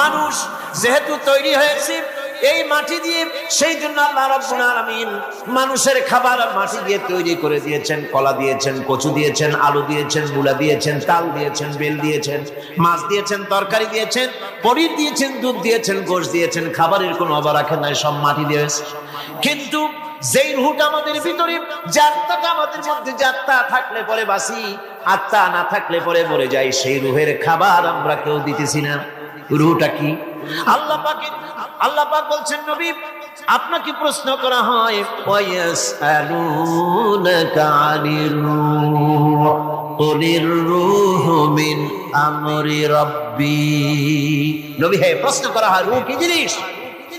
মানুষ যেহেতু তৈরি হয়েছে এই মাটি দিয়ে, সেই জন্য আল্লাহ রাব্বুল আলামিন মানুষের খাবার মাটি দিয়ে তৈরি করে দিয়েছেন। কলা দিয়েছেন, কচু দিয়েছেন, আলু দিয়েছেন, মূলা দিয়েছেন, তাল দিয়েছেন, বেল দিয়েছেন, মাছ দিয়েছেন, তরকারি দিয়েছেন, পনির দিয়েছেন, দুধ দিয়েছেন, গোশত দিয়েছেন। খাবারের কোনো অভাব রাখেন নাই, সব মাটি দিয়েছে। কিন্তু যেই রূহটা আমাদের ভিতরে, যে আত্মাটা আমাদের মধ্যে, যে আত্মা থাকলে পরে বাঁচি, আত্মা না থাকলে পরে মরে যাই, সেই রূহের খাবার আমরা কেউ দিতেছি না। রূহটা কি? আল্লাহ পাক বলছেন, নবী আপনাকে প্রশ্ন করা হয়, ওয়ায়াসআলুনাকা আনির রূহ কুলির রূহু মিন আমরি রাব্বি। নবী হে, প্রশ্ন করা হয় রূহ কি জিনিস?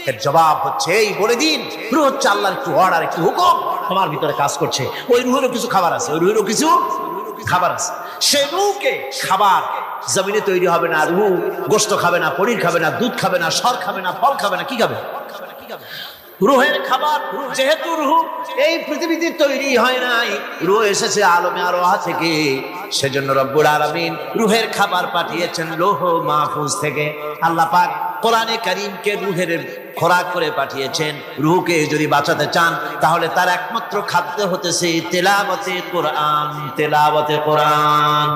এর জবাব হচ্ছে, এই বলে দিন, রূহ হচ্ছে আল্লাহর একটু অর্ডার, একটু হুকুম তোমার ভিতরে কাজ করছে। ওই রূহেরও কিছু খাবার আছে, ওই রূহেরও কিছু খাবার আছে। সে রূহকে খাবার জমিনে তৈরি হবে না। রূহ গোশত খাবে না, পনির খাবে না, দুধ খাবে না, সর খাবে না, ফল খাবে না। কি খাবে? রূহের খাবার। যেহেতু রূহ এই পৃথিবীতে তৈরি হয় নাই, রূহ এসেছে আলমে আরওয়াহ থেকে, সেজন্য রব্বুল আলামিন রূহের খাবার পাঠিয়েছেন লৌহ মাহফুজ থেকে। আল্লাহ পাক কোরআনে কারীমকে রূহের খোরাক করে পাঠিয়েছেন। রূহকে যদি বাঁচাতে চান, তাহলে তার একমাত্র খাদ্য হতেছে তেলাওয়াতে কোরআন। তেলাওয়াতে কোরআন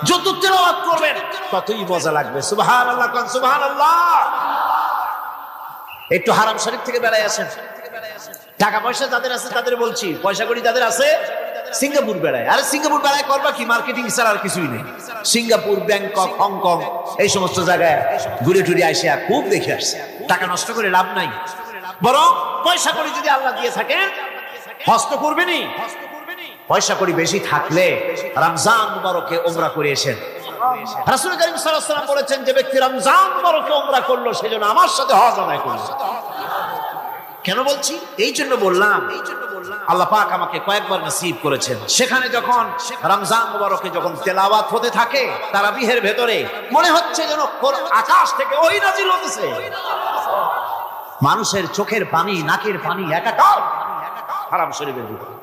যত তেলাওয়াত করবেন ততই মজা লাগবে। সুবহানাল্লাহ, কোন সুবহানাল্লাহ। একটু হারাম শরীফ থেকে বেড়ায় আসেন। টাকা পয়সা যাদের আছে তাদের বলছি, পয়সা কড়ি যাদের আছে, সিঙ্গাপুর বেড়ায়। আরে সিঙ্গাপুর বেড়ায় করবা কি? মার্কেটিং ছাড়া আর কিছুই নেই। সিঙ্গাপুর, ব্যাংকক, হংকং, এই সমস্ত জায়গায় ঘুরে টুরে আসে, খুব দেখে আসছে। টাকা নষ্ট করে লাভ নাই, বরং পয়সা কড়ি যদি আল্লাহ দিয়ে থাকেন, হস্ত করবেনই। পয়সা কড়ি বেশি থাকলে রমজান মুবারকে উমরা করে এসেন। রাসূল করিম সাল্লাল্লাহু আলাইহি ওয়াসাল্লাম বলেছেন, যে ব্যক্তি রমজান মুবারকে উমরা করলো, সেজন্য আমার সাথে হজ আদায় করলো। কেন বলছি? এই জন্য বললাম, আল্লাহ পাক আমাকে কয়েকবার নসিব করেছেন। সেখানে যখন রমজান মুবারকে যখন তেলাওয়াত হতে থাকে তারাবিহের ভেতরে, মনে হচ্ছে যেন আকাশ থেকে ওই নাজিল হতেছে। মানুষের চোখের পানি, নাকের পানি একাকার হারাম শরীফের ভিতরে।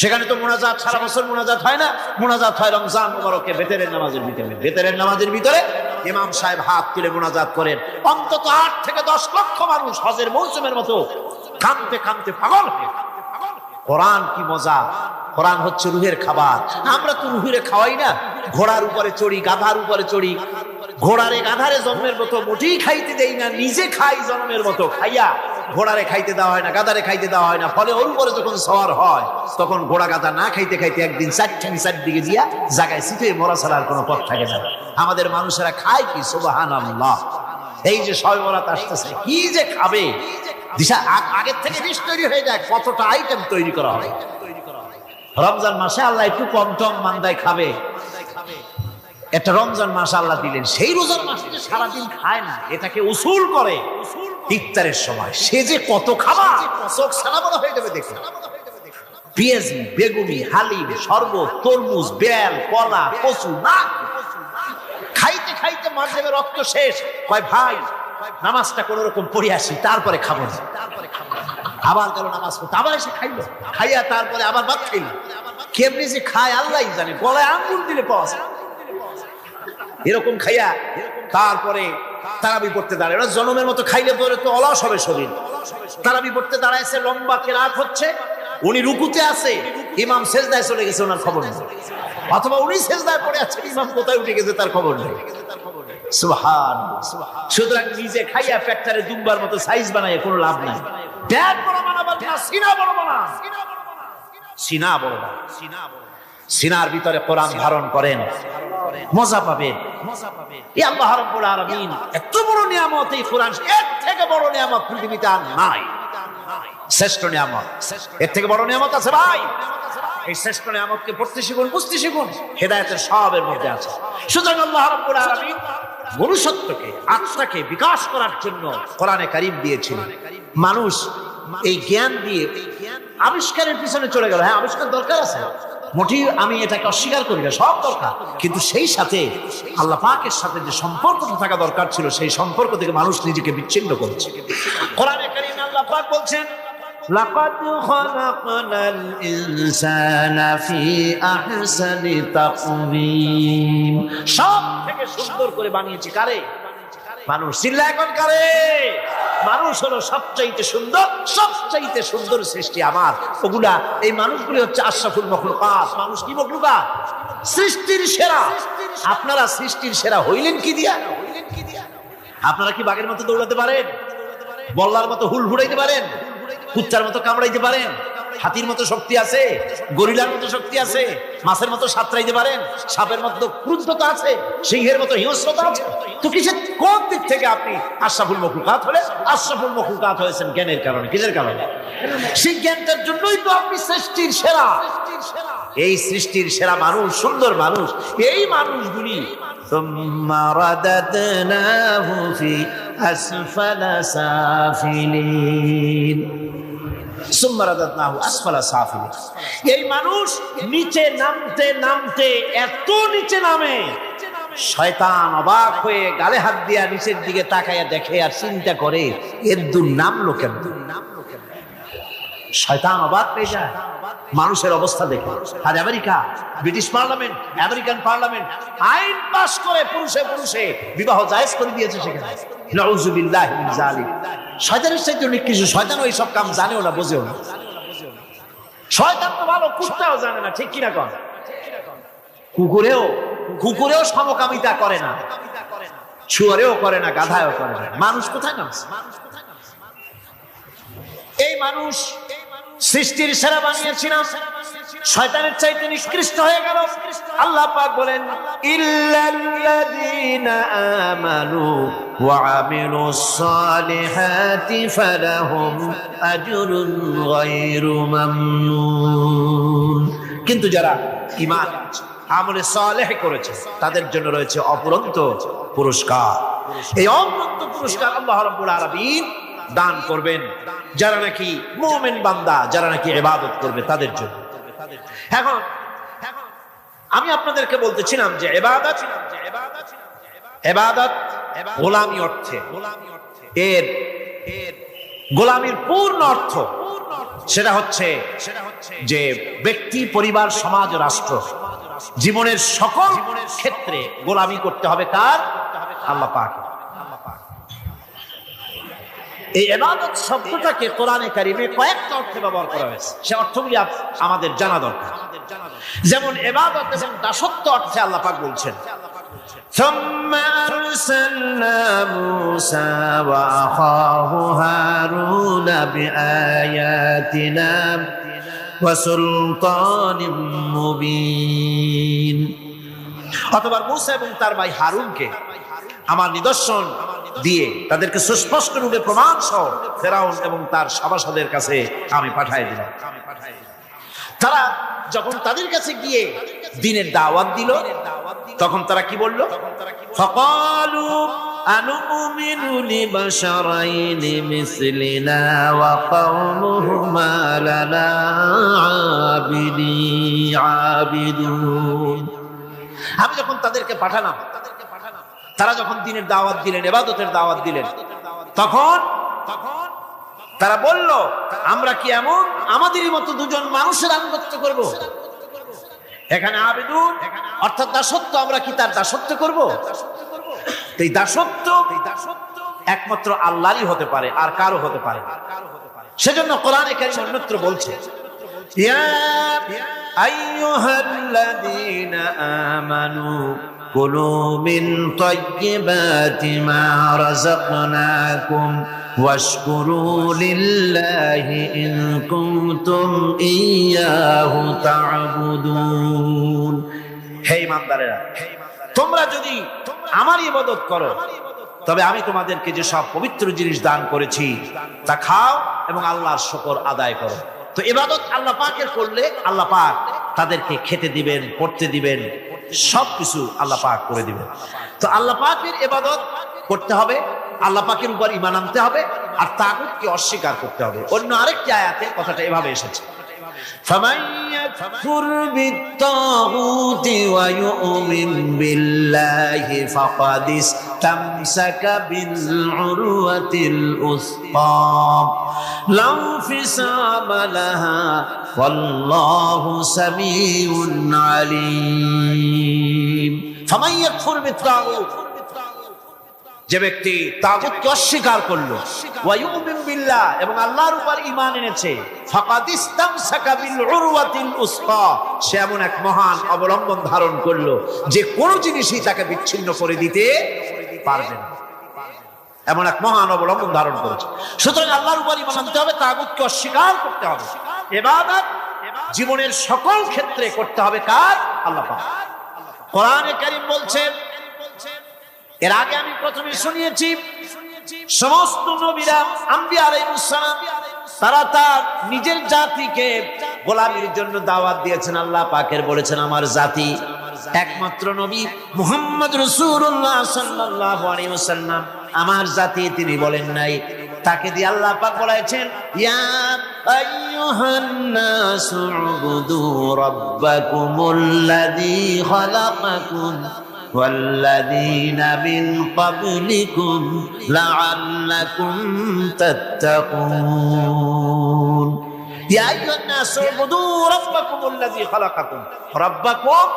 সেখানে তো মুনাজাত সারা বছর মুনাজাত হয় না, মুনাজাত হয় রমজান মুবারকে বেতেরের নামাজের ভিতরে। বেতেরের নামাজের ভিতরে ইমাম সাহেব হাত তুলে মুনাজাত করেন। অন্তত 8 থেকে 10 লক্ষ মানুষ হজের মৌসুমের মতো কাঁদতে কাঁদতে পাগল হয়ে। কোরআন কি মজা! কোরআন হচ্ছে রুহের খাবার। আমরা তো রুহের খাওয়াই না। ঘোড়ার উপরে চড়ি, গাধার উপরে চড়ি, ঘোড়ারে গাধারে জন্মের মতো মোটেই খাইতে দেই না, নিজে খাই জন্মের মতো। খাইয়া ঘোড়ারে খাইতে দেওয়া হয় না, গাধারে খাইতে দেওয়া হয় না। ফলে ওর উপরে যখন সওয়ার হয়, তখন ঘোড়া গাধা না খাইতে খাইতে একদিন চারদিকে দিয়া জায়গায় সিটে মরা ছাড়ার কোনো পথ থাকে না। আমাদের মানুষেরা খায় কি? সুবহানাল্লাহ। এই যে শবে বরাত আসতেছে, কি যে খাবে! দিশা আগের থেকে লিস্ট তৈরি হয়ে যায়, কতটা আইটেম তৈরি করা হয়। রমজান মাসে আল্লাহ একটু কম টম মান্দায় খাবে। একটা রমজান মাস আল্লাহ দিলেন, সেই রোজার মাসে যে সারাদিন খায় না, এটাকে উসুল করে ইফতারের সময় সে যে কত খাবার, চোখ সারা বড় হয়ে যাবে দেখুন। পেঁয়াজি, বেগুনি, হালিম, শরবত, তরমুজ, বেল, কলা, কচু, না খাইতে খাইতে মাঝে রক্ত শেষ। কয় ভাই নামাজটা কোন রকম পড়ে আসি, তারপরে খাবো না। আবার গেল নামাজ পড়তে, আবার এসে খাইলো, খাইয়া তারপরে আবার ভাত খাইলো। কেমনি যে খায় আল্লাহ জানে, গলায় আঙ্গুল দিলে পাওয়া যায়। এরকম খাইয়া তারপরে তারাবি পড়তে দাঁড়ায়। ওরা জনমের মতো খাইলে পরে তো অলস হবে শরীর। তারাবি পড়তে দাঁড়াইছে, লম্বা কেরাত হচ্ছে, উনি রুকুতে আছে, ইমাম সেজদায় চলে গেছে, ওনার খবর নেই। অথবা উনি সেজদায় পড়ে আছেন, ইমাম কোথায় উঠে গেছে তার খবর নেই। সুবহানাল্লাহ। সুতরাং নিজে খাইয়া পেটটারে দুম্বার মতো সাইজ বানায় কোনো লাভ নাই। পেট বড় বানাবার না, সিনা বড় বানা। সিনা বড় বানা, সিনার ভিতরে কোরআন ধারণ করেন, মজা পাবেন। এই আল্লাহ রাব্বুল আলামিন এত বড় নিয়ামত, এই কোরআন, এর থেকে বড় নিয়ামত পৃথিবীতে আর নাই। শ্রেষ্ঠ নিয়ামত, এর থেকে বড় নিয়ামত আছে ভাই? এই শ্রেষ্ঠ নিয়ামতকে পড়তে শিখুন, বুঝতে শিখুন। হেদায়েতের সবের মধ্যে আছে। সুতরাং আল্লাহ রাব্বুল আলামিন মনুষ্যত্বকে, আত্মাকে বিকাশ করার জন্য কোরআনে কারীম দিয়েছিলেন। মানুষ এই জ্ঞান দিয়ে আবিষ্কারের পিছনে চলে গেল। হ্যাঁ, আবিষ্কার দরকার আছে, মোটেই আমি এটাকে অস্বীকার করি না, সব দরকার। কিন্তু সেই সাথে আল্লাহ পাকের সাথে যে সম্পর্কটা থাকা দরকার ছিল, সেই সম্পর্ক থেকে মানুষ নিজেকে বিচ্ছিন্ন করেছে। কোরআনে কারীমে আল্লাহ পাক বলছেন, লাকাদ খালাকনাল ইনসানা ফি আহসানি তাকওয়িম। সব থেকে সুন্দর করে বানিয়েছি কারে? মানুষ চিল্লা এখন কারে? মানুষ হলো সবচাইতে সুন্দর সৃষ্টি আমার। ওগুলা এই মানুষগুলি হচ্ছে আশরাফুল মখলুকাত। মানুষ কি মখলুকাত? সৃষ্টির সেরা। আপনারা সৃষ্টির সেরা হইলেন কি দিয়া? আপনারা কি বাঘের মতো দৌড়াতে পারেন? বল্লার মতো হুল হুড়াইতে পারেন? কুত্তার মতো কামড়াইতে পারেন? হাতির মতো শক্তি আছে? গরিলার মতো শক্তি আছে? মাছের মতো সাঁতরাইতে পারেন? সাপের মতো ক্রুদ্ধতা আছে? সিংহের মতো হিংস্রতা আছে? তো কিসের কোন দিক থেকে আপনি আশরাফুল মখলুকাত হলেন? আশরাফুল মখলুকাত হয়েছেন জ্ঞানের কারণে। কিসের কারণে? সেই জ্ঞানটার জন্যই তো আপনি সৃষ্টির সেরা। এই সৃষ্টির সেরা মানুষ, সুন্দর মানুষ, এই মানুষগুলি ثم رددناه في أسفل سافلين ثم رددناه أسفل سافلين। এই মানুষ নিচে নামতে নামতে এত নিচে নামে, শয়তান অবাক হয়ে গালে হাত দিয়া নিচের দিকে তাকাইয়া দেখে আর চিন্তা করে এর দূর নামলো কেন? শয়তান অবাক হয়ে যায় মানুষের অবস্থা দেখে। আর America, British parliament, American parliament আইন পাস করে পুরুষে বিবাহ জায়েজ করে দিয়েছে সেখানে। নাউযুবিল্লাহি মিন যালিক। শয়তানের চাইতে অনেক কিছু। শয়তান ওই সব কাম জানেও না, বোঝেও না। শয়তান তো ভালো কুত্তাও জানে না, ঠিক কিনা কন? কুকুরেও সমকামিতা করে না, শুয়ারেও করে না, গাধায়ও করে না। মানুষ কোথায় নামছে? এই মানুষ সৃষ্টির সেরা বানিয়েছিলাম, শয়তানের চাইতে নিকৃষ্ট হয়ে গেল। আল্লাহ পাক বলেন ইল্লাল্লাযীনা আমানু ওয়া আমিলুস সালিহাতি ফালাহুম আজরুন গায়রু মামনুন। কিন্তু যারা ঈমান আমলে সালেহ করেছে তাদের জন্য রয়েছে অপরন্ত পুরস্কার। এই অপরন্ত পুরস্কার আল্লাহ রাব্বুল আলামিন দান করবেন যারা নাকি মুমিন বান্দা, যারা নাকি ইবাদত করবে তাদের জন্য। এখন আমি আপনাদেরকে বলতেছিলাম যে ইবাদত গোলামি অর্থে, এর গোলামির পূর্ণ অর্থ সেটা হচ্ছে যে ব্যক্তি, পরিবার, সমাজ, রাষ্ট্র, জীবনের সকল ক্ষেত্রে গোলামি করতে হবে কার? আল্লাহ পাক। এই ইবাদত শব্দটাকে কোরআনে কারিমে কয়েকটা অর্থে ব্যবহার করা হয়েছে। সে অর্থগুলি আমাদের জানা দরকার। যেমন ইবাদত এবং দাসত্ব অর্থে আল্লাহ পাক বলছেন ثم أرسلنا موسى وأخاه هارون بآياتنا وسلطان مبين। অথবা মুসা এবং তার ভাই হারুনকে আমার নিদর্শন দিয়ে তাদেরকে সুস্পষ্ট রূপে প্রমাণ সহ ফেরাউন এবং তার সভাসদের কাছে আমি পাঠিয়ে দিলাম। তারা যখন তাদের কাছে গিয়ে দ্বীনের দাওয়াত দিল, তখন তারা কি বলল? ফাকালু আনুমিনু লিবাশারাইনি মিসলিনা ওয়া কওমুহুমা লানা আবিদুন। আমি যখন তাদেরকে পাঠালাম, তারা যখন দ্বীনের দাওয়াত দিলেন, ইবাদতের দাওয়াত দিলেন, তখন তারা বলল আমরা কি এমন আমাদেরই মতো দুজন মানুষের আনুগত্য করব? এখানে আবিদুন অর্থাৎ দাসত্ব, আমরা কি তার দাসত্ব করব? এই দাসত্ব একমাত্র আল্লাহরই হতে পারে, আর কারো হতে পারে না। সেজন্য কোরআনে কারীম অন্যত্র বলছে ইয়া আইয়ুহাল্লাযীনা আমানু কুলু মিন তাইয়্যিবাতি মা রাযাকনাকুম ওয়াশকুরু লিল্লাহি ইন কুনতুম ইয়্যাহু তা'বুদুন। হে ঈমানদারেরা, তোমরা যদি আমার ইবাদত করো তবে আমি তোমাদেরকে যে সব পবিত্র জিনিস দান করেছি তা খাও এবং আল্লাহর শুকর আদায় করো। তো ইবাদত আল্লাহ পাকের করলে আল্লাহ পাক তাদেরকে খেতে দিবেন, পড়তে দিবেন, সবকিছু আল্লাহ পাক করে দিবেন। তো আল্লাহ পাকের ইবাদত করতে হবে, আল্লাহ পাকের উপর ঈমান আনতে হবে, আর তাগুতকে অস্বীকার করতে হবে। অন্য আরেকটি আয়াতে কথাটা এভাবে এসেছে ফামান ইয়াকফুর বিত্তাগুতি ওয়া ইউমিন বিল্লাহি ফাকাদ ইসতামসাকা বিল উরওয়াতিল উসকা লা ইনফিসামা লাহা ওয়াল্লাহু সামিউন আলীম। ফামান ইয়াকফুর বিত্তাগুত, যে ব্যক্তি তাগুতকে অস্বীকার করলো ওয়া ইউমিন বিল্লাহ এবং আল্লাহর উপর ঈমান এনেছে ফাকাদ ইসতামসাকা বিল উরওয়াতিল উসকা, সে এমন এক মহান অবলম্বন ধারণ করলো যে কোনো জিনিসই তাকে বিচ্ছিন্ন করে দিতে পারবে না, এমন এক মহান অবলম্বন ধারণ করেছে। সুতরাং আল্লাহর উপর ঈমান আনতে হবে, তাগুতকে অস্বীকার করতে হবে। ইবাদত জীবনের সকল ক্ষেত্রে করতে হবে কার? আল্লাহ পাক। কোরআনে কারীম বলছেন, এর আগে আমি প্রথমে শুনিয়েছি, সমস্ত নবীরা আম্বিয়া আলাইহিস সালাম তারা তার নিজের জাতিকে গোলামির জন্য দাওয়াত দিয়েছেন। আল্লাহ পাকের বলেছেন আমার জাতি, একমাত্র নবী মুহাম্মদ রাসূলুল্লাহ সাল্লাল্লাহু আলাইহি ওয়াসাল্লাম আমার জাতি তিনি বলেন নাই। তাকে দিয়ে আল্লাহ পাক বলেছেন ইয়া আইয়ুহান নাসু উবুদু রাব্বাকুমুল্লাযী খালাকাকুম ওয়াল্লাযীনা মিন ক্বাবলিকুম লাআল্লাকুম তাত্তাকুন। ইয়া আইয়ুহান নাসু উবুদু রাব্বাকুমুল্লাযী খালাকাকুম, রাব্বাকুম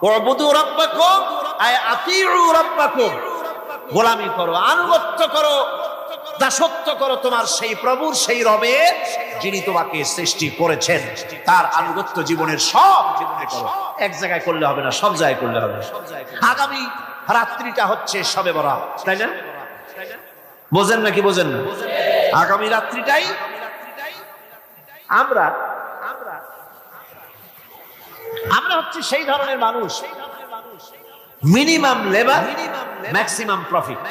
উবুদু রাব্বাকুম আই আতিউ রাব্বাকুম, গোলামি করো, আনুগত্য করো, দাসত্ব করো তোমার সেই প্রভুর, সেই রবের যিনি তোমাকে সৃষ্টি করেছেন, তার আনুগত্য জীবনের সব জীবনে করো। এক জায়গায় করলে হবে না, সব জায়গায় করলে হবে। আগামী রাত্রিটা হচ্ছে শবে বরাত, তাই না? বোঝেন নাকি বোঝেন না? আগামী রাত্রিটাই আমরা হচ্ছে সেই ধরনের মানুষ, মিনিমাম লেবার ম্যাক্সিমাম প্রফিট,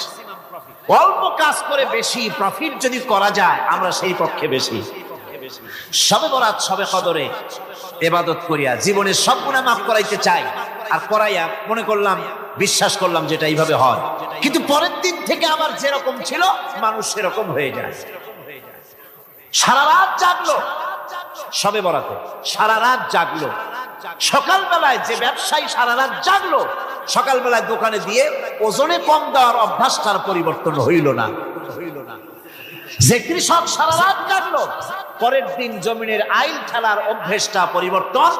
অল্প কাজ করে বেশি প্রফিট যদি করা যায় আমরা সেই পক্ষে বেশি। শবে বরাত শবে কদরে ইবাদত করিয়া জীবনের সব গুনাহ মাফ করাইতে চাই, আর করাইয়া মনে করলাম বিশ্বাস করলাম যেটা এইভাবে হয়, কিন্তু পরের দিন থেকে আবার যেরকম ছিল মানুষ সেরকম হয়ে যায়। সারা রাত জাগলো শবে বরাতে, সারা রাত জাগলো, সকালবেলায় যে ব্যবসায়ী সারা রাত জাগলো, সকালবেলায় দোকানে দিয়ে ওজনে কম দেওয়ার অভ্যাসটার পরিবর্তন হইল না। যে কৃষক সারা রাত জাগলো, পরের দিন জমিনের আইল ঠেলার অভ্যাসটা পরিবর্তন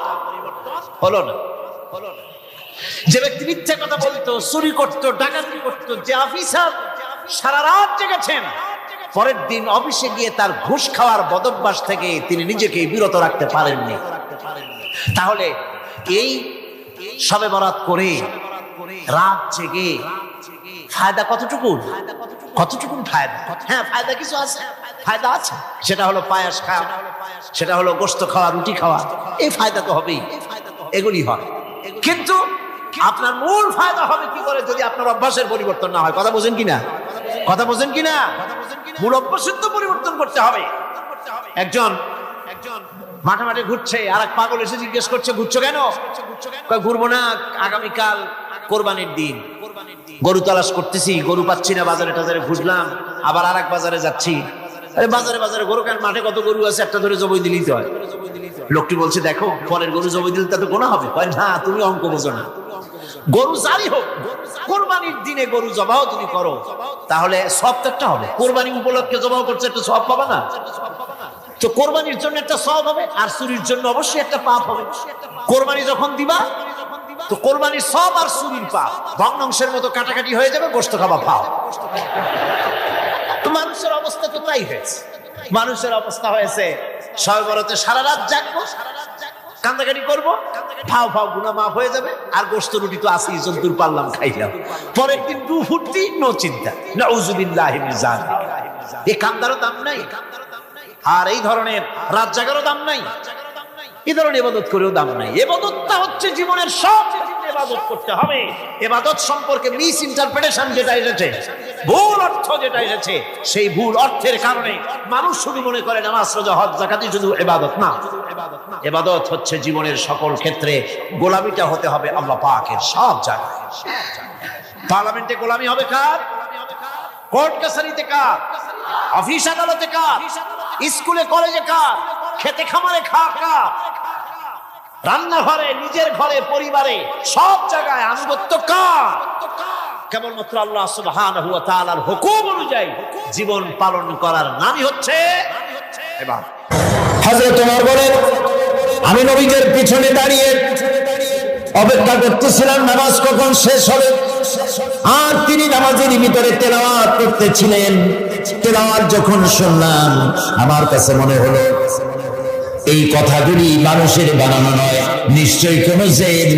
হলো না। যে ব্যক্তি মিথ্যে কথা বলতো, চুরি করতো, ডাকাতি করতো, যে অফিসার সারা রাত জেগেছেন, পরের দিন অফিসে গিয়ে তার ঘুষ খাওয়ার বদভ্যাস থেকে তিনি নিজেকে বিরত রাখতে পারেননি। তাহলে এই শবে বরাত করে রাত জেগে ফায়দা কতটুকু? কতটুকু ফায়দা? হ্যাঁ, ফায়দা কিছু আছে, ফায়দা আছে। সেটা হলো পায়েস খাওয়া, সেটা হলো গোশত খাওয়া, রুটি খাওয়া, এই ফায়দা তো হবেই, এগুলি হয়। কিন্তু আপনার মূল ফায়দা হবে কি করে যদি আপনার অভ্যাসের পরিবর্তন না হয়? কথা বোঝেন কিনা? কথা বোঝেন কিনা? মূল অভ্যাসের তো পরিবর্তন করতে হবে। একজন মাঠে মাঠে ঘুরছে, আর এক পাগল এসে জিজ্ঞেস করছে ঘুরছো কেন? ঘুরবো না, আগামীকাল কোরবানির দিন, গরু তালাশ করতেছি, গরু পাচ্ছি না, বাজারে টাজারে ঘুরলাম, আবার আর এক বাজারে যাচ্ছি। আরে বাজারে বাজারে গরু কেন? মাঠে কত গরু আছে, একটা ধরে জবাই দিলেই তো হয়। লোকটি বলছে দেখো পরের গরু জবাই দিলে তাতে গোনা হবে। না, তুমি অঙ্ক বোঝো না। গরু জারি হোক, কোরবানির দিনে গরু জবাও যদি করো তাহলে সওয়াব তো একটা হবে। কোরবানি উপলক্ষে জবাও করছে, একটা সওয়াব পাবে না? তো কোরবানির জন্য একটা সওয়াব হবে, আর চুরির জন্য অবশ্যই একটা পাপ হবে। কোরবানি যখন দিবা তো কোরবানির সওয়াব আর চুরির পাপ ভগ্নাংশের মতো কাটাকাটি হয়ে যাবে, গোশত খাওয়া পাও। তো মানুষের অবস্থা তো তাই হয়েছে। মানুষের অবস্থা হয়েছে শবে বরাতে সারা রাত জাগবো, কান্দাকাটি করবো, ফাও ফাও গুনাহ মাফ হয়ে যাবে, আর গোশত রুটি তো আসি, জন্তুর পারলাম খাইলাম। পরের দিন দু ফুর্তি, নো চিন্তা, নাউযুবিল্লাহি মিন যালিক। এই কান্দারও দাম নাই, আর এই ধরনের রাত জাগারও দাম নাই, এই ধরনের ইবাদত করেও দাম নাই। ইবাদতটা হচ্ছে জীবনের সব ইবাদত করতে হবে। ইবাদত সম্পর্কে মিস ইন্টারপ্রিটেশন যেটা এসেছে, ভুল অর্থ যেটা এসেছে, সেই ভুল অর্থের কারণে মানুষ শুধু মনে করে নামাজ রোজা হজ যাকাতই শুধু ইবাদত না। ইবাদত হচ্ছে জীবনের সকল ক্ষেত্রে গোলামিটা হতে হবে আল্লাহ পাকের সব জায়গায়। পার্লামেন্টে গোলামি হবে কার? কোর্ট কাছারিতে কার? অফিস আদালতে কার? স্কুলে কলেজে কার? খেতে খামারে কার? রান্নাঘরে, নিজের ঘরে, পরিবারে, সব জায়গায় আনুগত্য কার? কেবলমাত্র আল্লাহ সুবহানাহু ওয়া তাআলার হুকুম অনুযায়ী জীবন পালন করার নামই হচ্ছে ইবাদত। হযরত ওমর বলেন, আমি নবীদের পিছনে দাঁড়িয়ে অপেক্ষা করতেছিলাম নামাজ কখন শেষ হবে। আর তিনি নামাজের ভিতরে তেলাওয়াত করতেছিলেন। তেলাওয়াত যখন শুনলাম, আমার কাছে মনে হলো এই কথাগুলি মানুষের বানানো নয়, নিশ্চয়ই কোন জিন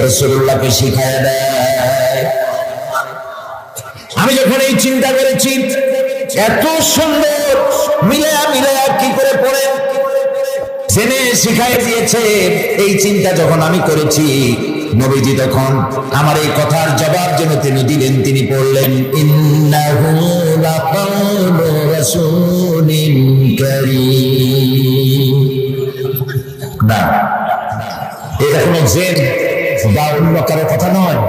রাসূলুল্লাহকে শিখায়া দেয়। আমি যখন এই চিন্তা করেছি, এত সুন্দর মিলায়া কি করে পড়ে জেনে শিখাই দিয়েছে, এই চিন্তা যখন আমি করেছি, নবীজি তখন আমার এই কথার জবাব যেন তিনি দিলেন। তিনি পড়লেন, ইন্নাহু লাকাউলু রাসূলিন কারীম। না, এটা কোনো জেন বা অন্য কারো কথা নয়,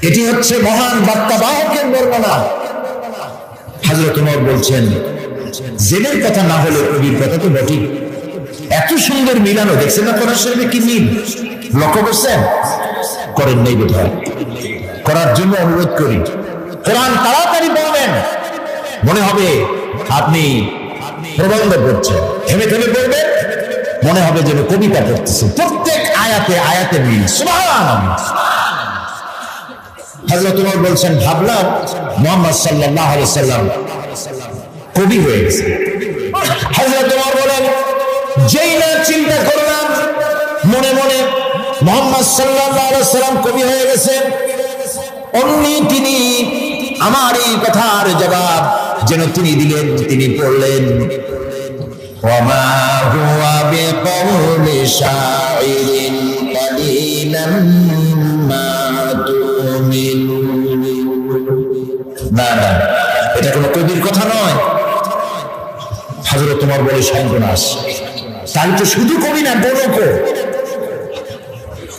এটি হচ্ছে মহান বার্তাবাহকের বর্ণনা। হযরত ওমর বলছেন, জেনের কথা না হলে কবির কথা তো বটেই। এত সুন্দর মিলানো, দেখছেন না কোরআন শরীফে কি মিল? লক্ষ্য করছেন? করেন নাই বোধহয়, করার জন্য অনুরোধ করি। কোরআন তাড়াতাড়ি পড়বেন, মনে হবে আপনি প্রবন্ধ পড়ছেন। থেমে থেমে পড়বেন, মনে হবে যেন কবিতা পড়তেছে। প্রত্যেক আয়াতে আয়াতে মিল। সুবহানাল্লাহ। হযরত ওমর বলছেন, ভাবলাম মুহাম্মদ সাল্লাল্লাহু আলাইহি সাল্লাম কবি হয়ে গেছে। হযরত ওমর বলেন, যেই না চিন্তা করলাম মনে মনে মুহাম্মদ সাল্লাল্লাহু আলাইহি সাল্লাম কবি হয়ে গেছেন, অমনি তিনি আমার এই কথার জবাব যেন তিনি দিলেন। তিনি পড়লেন, ওয়ামা হুয়া বিকাউলি শাইরিন কালিলাম মা তুমিনুন। না না, এটা কোনো কবির কথা নয়। হযরত ওমর বলে, সর্বনাশ, তাই তো শুধু কবি না, গণক।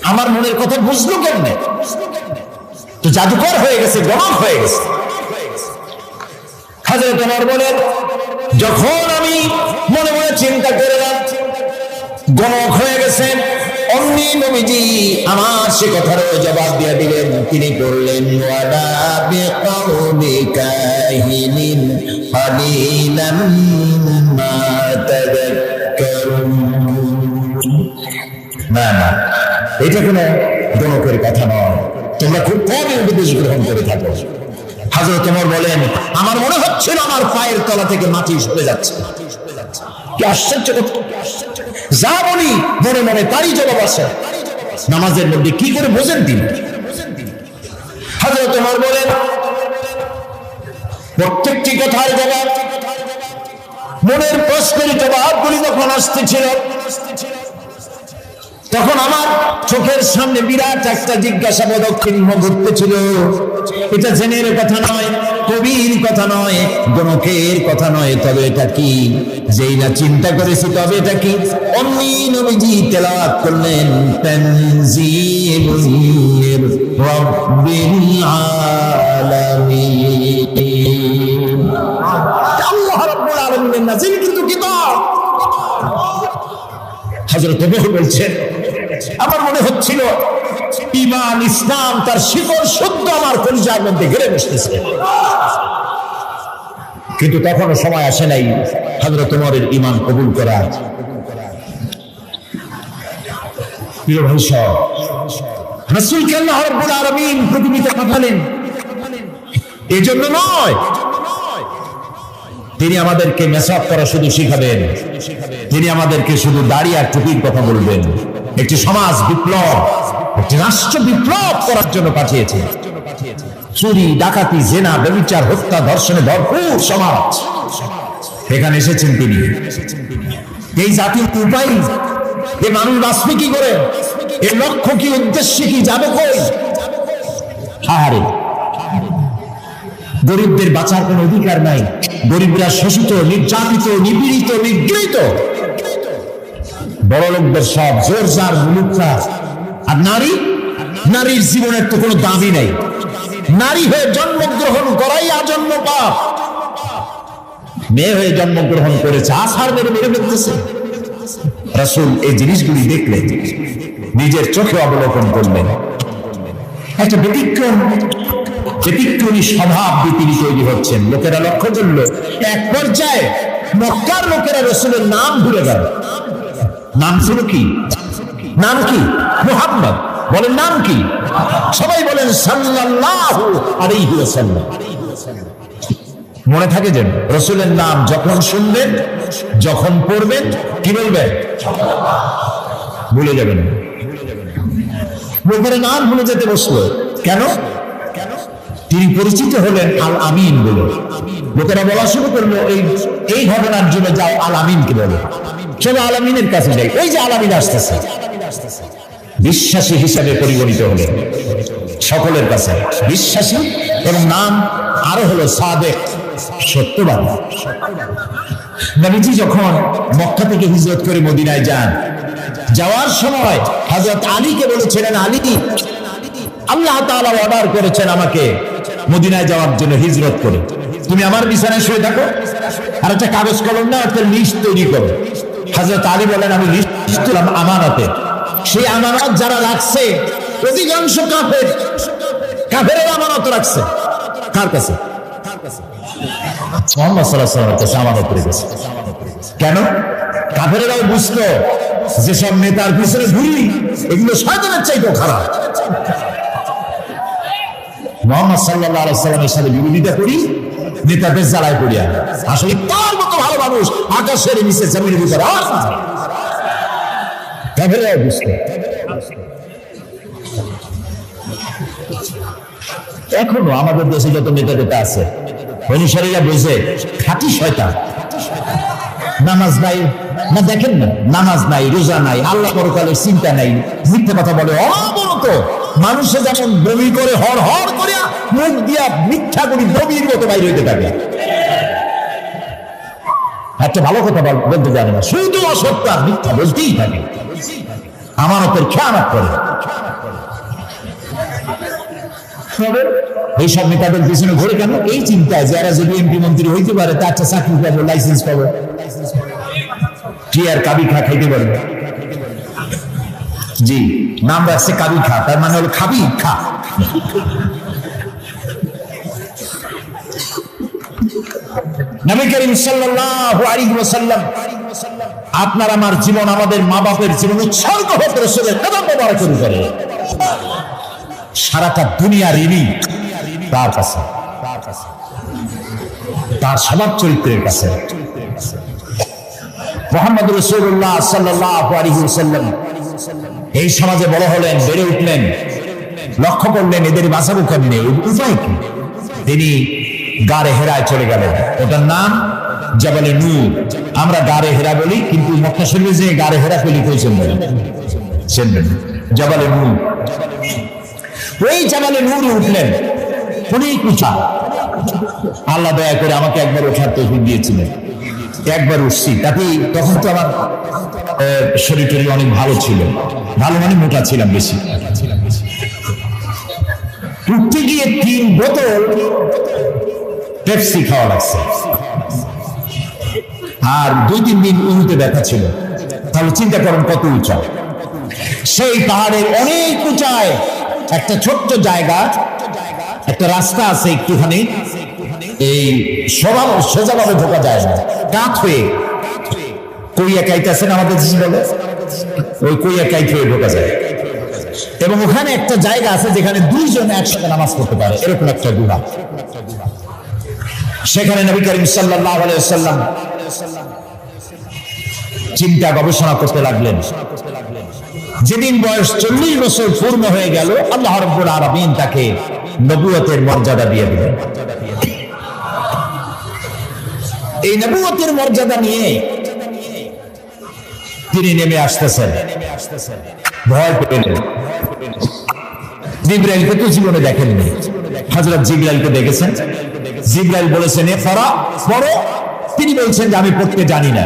আমার মনের কথা বুঝলো কেমনে? তো জাদুকর হয়ে গেছে, গণক হয়ে গেছে। হযরত ওমর বলেন, যখন আমি মনে মনে চিন্তা করলাম গণক হয়ে গেছেন, অমনি নবীজি আমার সে কথার জবাব দিয়ে দিলেন। তিনি বললেন, ওয়ালা বিকাউলি কাহিনিন কালিলাম মা তাযাক্কারুন। না না, এটা কোনো গণকের কথা নয়, তোমরা খুব কমই উপদেশ গ্রহণ করে থাকো। হযরত ওমর বলেন, আমার মনে হচ্ছিল আমার পায়ের তলা থেকে মাটি সরে যাচ্ছে। কি আশ্চর্য কথা! যা বলি মনে মনে তারই জবাব আসে। নামাজের মধ্যে কি করে বোঝেন তিনি? হযরত ওমর বলেন, প্রত্যেকটি কথার জবাব, মনের প্রশ্নের জবাবগুলি যখন আসতেছিল, তখন আমার চোখের সামনে বিরাট একটা জিজ্ঞাসাবোধক চিহ্ন ঘুরতেছিল। এটা জেনের কথা নয়, কবির কথা নয়, গণকের কথা নয়, তবে এটা কি? যেই না চিন্তা করেছি তবে এটা কি, অমনি নবীজি তেলাওয়াত করলেন, তানজিলুম মির রাব্বিল আলামিন। আল্লাহ রাব্বুল আলামিনের নাযিল কিন্তু কিতাব। হযরত ওমর বলছেন, আমার মনে হচ্ছিল ঈমান ইসলাম তার শিকড় শুদ্ধ আমার কলিজার মধ্যে ঘিরে বসতেছে। কিন্তু তখনও সময় আসে নাই হযরত ওমরের ঈমান কবুল করার। প্রিয় ভাই সব, রাসূলকে আল্লাহ রাব্বুল আলামিন পৃথিবীতে পাঠালেন এজন্য নয় তিনি আমাদেরকে মেসাব করা শুধু শিখাবেন, তিনি আমাদেরকে শুধু দাড়ি আর টুপির কথা বলবেন। একটি সমাজ বিপ্লব, একটি রাষ্ট্র বিপ্লব করার জন্য পাঠিয়েছেন। চুরি, ডাকাতি, জেনা, ব্যভিচার, হত্যা, ধর্ষণে ভরপুর সমাজ, এখানে এসেছেন তিনি। এই জাতির উপায়, এ মানুষ বাঁচবে কি করে, এর লক্ষ্য কি, উদ্দেশ্য কি, যাবে কই? আহারে, গরিবদের বাঁচার কোন অধিকার নাই। গরিবরা শোষিত, নির্যাতিত, নিপীড়িত, নিগৃহীত। বড় লোকদের সব জোরজার মুলুকরা। আর নারী, নারীর জীবনের তো কোনো দাবি নাই। নারী হয়ে জন্মগ্রহণ করাই আজন্ম পাপ। মেয়ে হয়ে জন্মগ্রহণ করেছে, আছার মেরে মেরে ফেলতেছে। রাসূল এই জিনিসগুলি দেখলেন, নিজের চোখে অবলোকন করলেন। একটা ব্যতিক্রমী স্বভাব দিয়ে তিনি তৈরি হচ্ছেন। লোকেরা লক্ষ্য করল, এক পর্যায়ে মক্কার লোকেরা রাসূলের নাম ভুলে গেল। নাম ছিল কি? নাম কি? মুহাম্মদ। বলেন নাম কি? সবাই বলেন সাল্লাল্লাহু আলাইহি ওয়াসাল্লাম। মনে থাকে যেন রাসূলের নাম যখন শুনবেন, যখন পড়বেন, কি বলবেন? ভুলে যাবেন। লোকের নাম ভুলে যেতে বসলো কেন? তিনি পরিচিত হলেন আল আমিন বলে। লোকেরা বলা শুরু করলো এই ঘটনার জন্য যাও আল আমিনকে বলো, চলো আল আমিনের কাছে যাই। ওই যে আল আমিন আসতেছে, বিশ্বাসী হিসাবে পরিগণিত হলেন সকলের কাছে, বিশ্বাসী। এবং নাম আরো হলো সাদেক, সত্যবাদী। নবীজি যখন মক্কা থেকে হিজরত করে মদিনায় যান, যাওয়ার সময় হযরত আলীকে বলেছিলেন, আলী, আল্লাহ তাআলা অর্ডার করেছেন আমাকে মদিনায় যাওয়ার জন্য, হিজরত করে তুমি আমার বিছানায় শুয়ে থাকো, আর একটা কাগজ কলম না, একটা লিস্ট তৈরি করো। হযরত আলী বলেন, আমি লিস্ট দিলাম আমানতে। সেই আমানত যারা রাখছে অধিকাংশ কাফেরের আমানত রাখছে কার কাছে? মুহাম্মদ সাল্লাল্লাহু আলাইহি ওয়াসাল্লামের কাছে আমানত রেখেছে। কেন? কাফেরেরাও বুঝতো যে সব নেতার পিছনে ঘুরি, এগুলো শয়তানের চাইতেও খারাপ। মুহাম্মদ সাল্লাল্লাহু আলাইহি ওয়াসাল্লামের সাথে বিরোধিতা করি, নেতাদের জ্বালায় পড়িয়া। আসলে তার মতো ভালো মানুষ আকাশের নিচে জমিনের ভিতরে আর নাই। কাফেররাও বুঝতো। এখনো আমাদের দেশে যত নেতা টেতা আছে, অনুসারীরা বোঝে খাঁটি শয়তান। নামাজ নাই না, দেখেন না, নামাজ নাই, রোজা নাই, আল্লাহ পরকালের চিন্তা নাই, মিথ্যা কথা বলে অবনত। মানুষে যেমন বমি করে হর হর করে মুখ দিয়া মিথ্যা করি বমির মতো বাইরে হইতে থাকে। একটা ভালো কথা বলতে জানে না, শুধু অসত্য আর মিথ্যা বলতেই থাকে, আমানতের খেয়ানত করে। এইসব নেতাদের পিছনে ঘুরে কেন? এই চিন্তায় যারা যদি এমপি মন্ত্রী হইতে পারে, তার একটা চাকরি পাবো, লাইসেন্স পাবো, কি আর কাবি খা খাইতে পারবে। জি, নাম রাখছে কাবি খা, তার মানে হলো খাবি খা। নবী করিম সাল্লাল্লাহু আলাইহি ওয়াসাল্লাম, আপনার আমার জীবন, আমাদের মা বাপের জীবন উৎসর্গ হতে রাসূলের কদম মোবারকের উপরে। সারাটা দুনিয়া ঋণী তার কাছে, তার স্বভাব চরিত্রের কাছে। মুহাম্মদ রাসূলুল্লাহ সাল্লাল্লাহু আলাইহি ওয়াসাল্লাম এই সমাজে বড় হলেন, বেড়ে উঠলেন, লক্ষ্য করলেন এদের বাঁচাবো কেমনে, উপায় কি? তিনি গারে হেরায় চলে গেলেন। ওটার নাম জাবালে নূর। আমরা গারে হেরা বলি, কিন্তু মক্কা শরীফে যে গারে হেরা পেলি কইছেন বলেন, শুনবেন জাবালে নূর। ওই জাবালে নূর উঠলেন, অনেক উঁচা। আল্লাহ দয়া করে আমাকে একবার ওঠার তৌফিক দিয়েছিলেন, একবার উঠছি। তাতে তখন তো আমার শরীর টরীর অনেক ভালো ছিল, ভালো মানে মোটা ছিলাম বেশি। উঠতে গিয়ে 3 বোতল পেপসি খাওয়া লাগছে, আর 2-3 দিন উঁচুতে ব্যথা ছিল। তাহলে চিন্তা করেন কত উঁচা। সেই পাহাড়ের অনেক উঁচায় একটা ছোট্ট জায়গা, একটা রাস্তা আছে একটুখানি, এই সোজাভাবে ঢোকা যায় না, কাঠ হয়ে কইয়া কাইতেছেন আমাদের দেশে বলে, ওই কইয়া কাইট হয়ে ঢোকা যায়। এবং ওখানে একটা জায়গা আছে যেখানে 2 জন একসাথে নামাজ পড়তে পারে, এরকম একটা গুহা। সেখানে নবী করিম সাল্লাল্লাহু আলাইহি ওয়াসাল্লাম চিন্তা গবেষণা করতে লাগলেন। যেদিন বয়স 40 বছর পূর্ণ হয়ে গেল, আল্লাহ রাব্বুল আলামিন তাকে নবুয়তের মর্যাদা দিয়ে দিলেন। এই নবুয়তের মর্যাদা নিয়ে তিনি নেমে আসতেছেন, ভয় পেলেন। জিবরাইলকে তো জীবনে দেখেননি, হযরত জিবরাইলকে দেখেছেন। জিবরাইল বলেছেন ইকরা, পড়ো। তিনি বলছেন যে আমি পড়তে জানি না।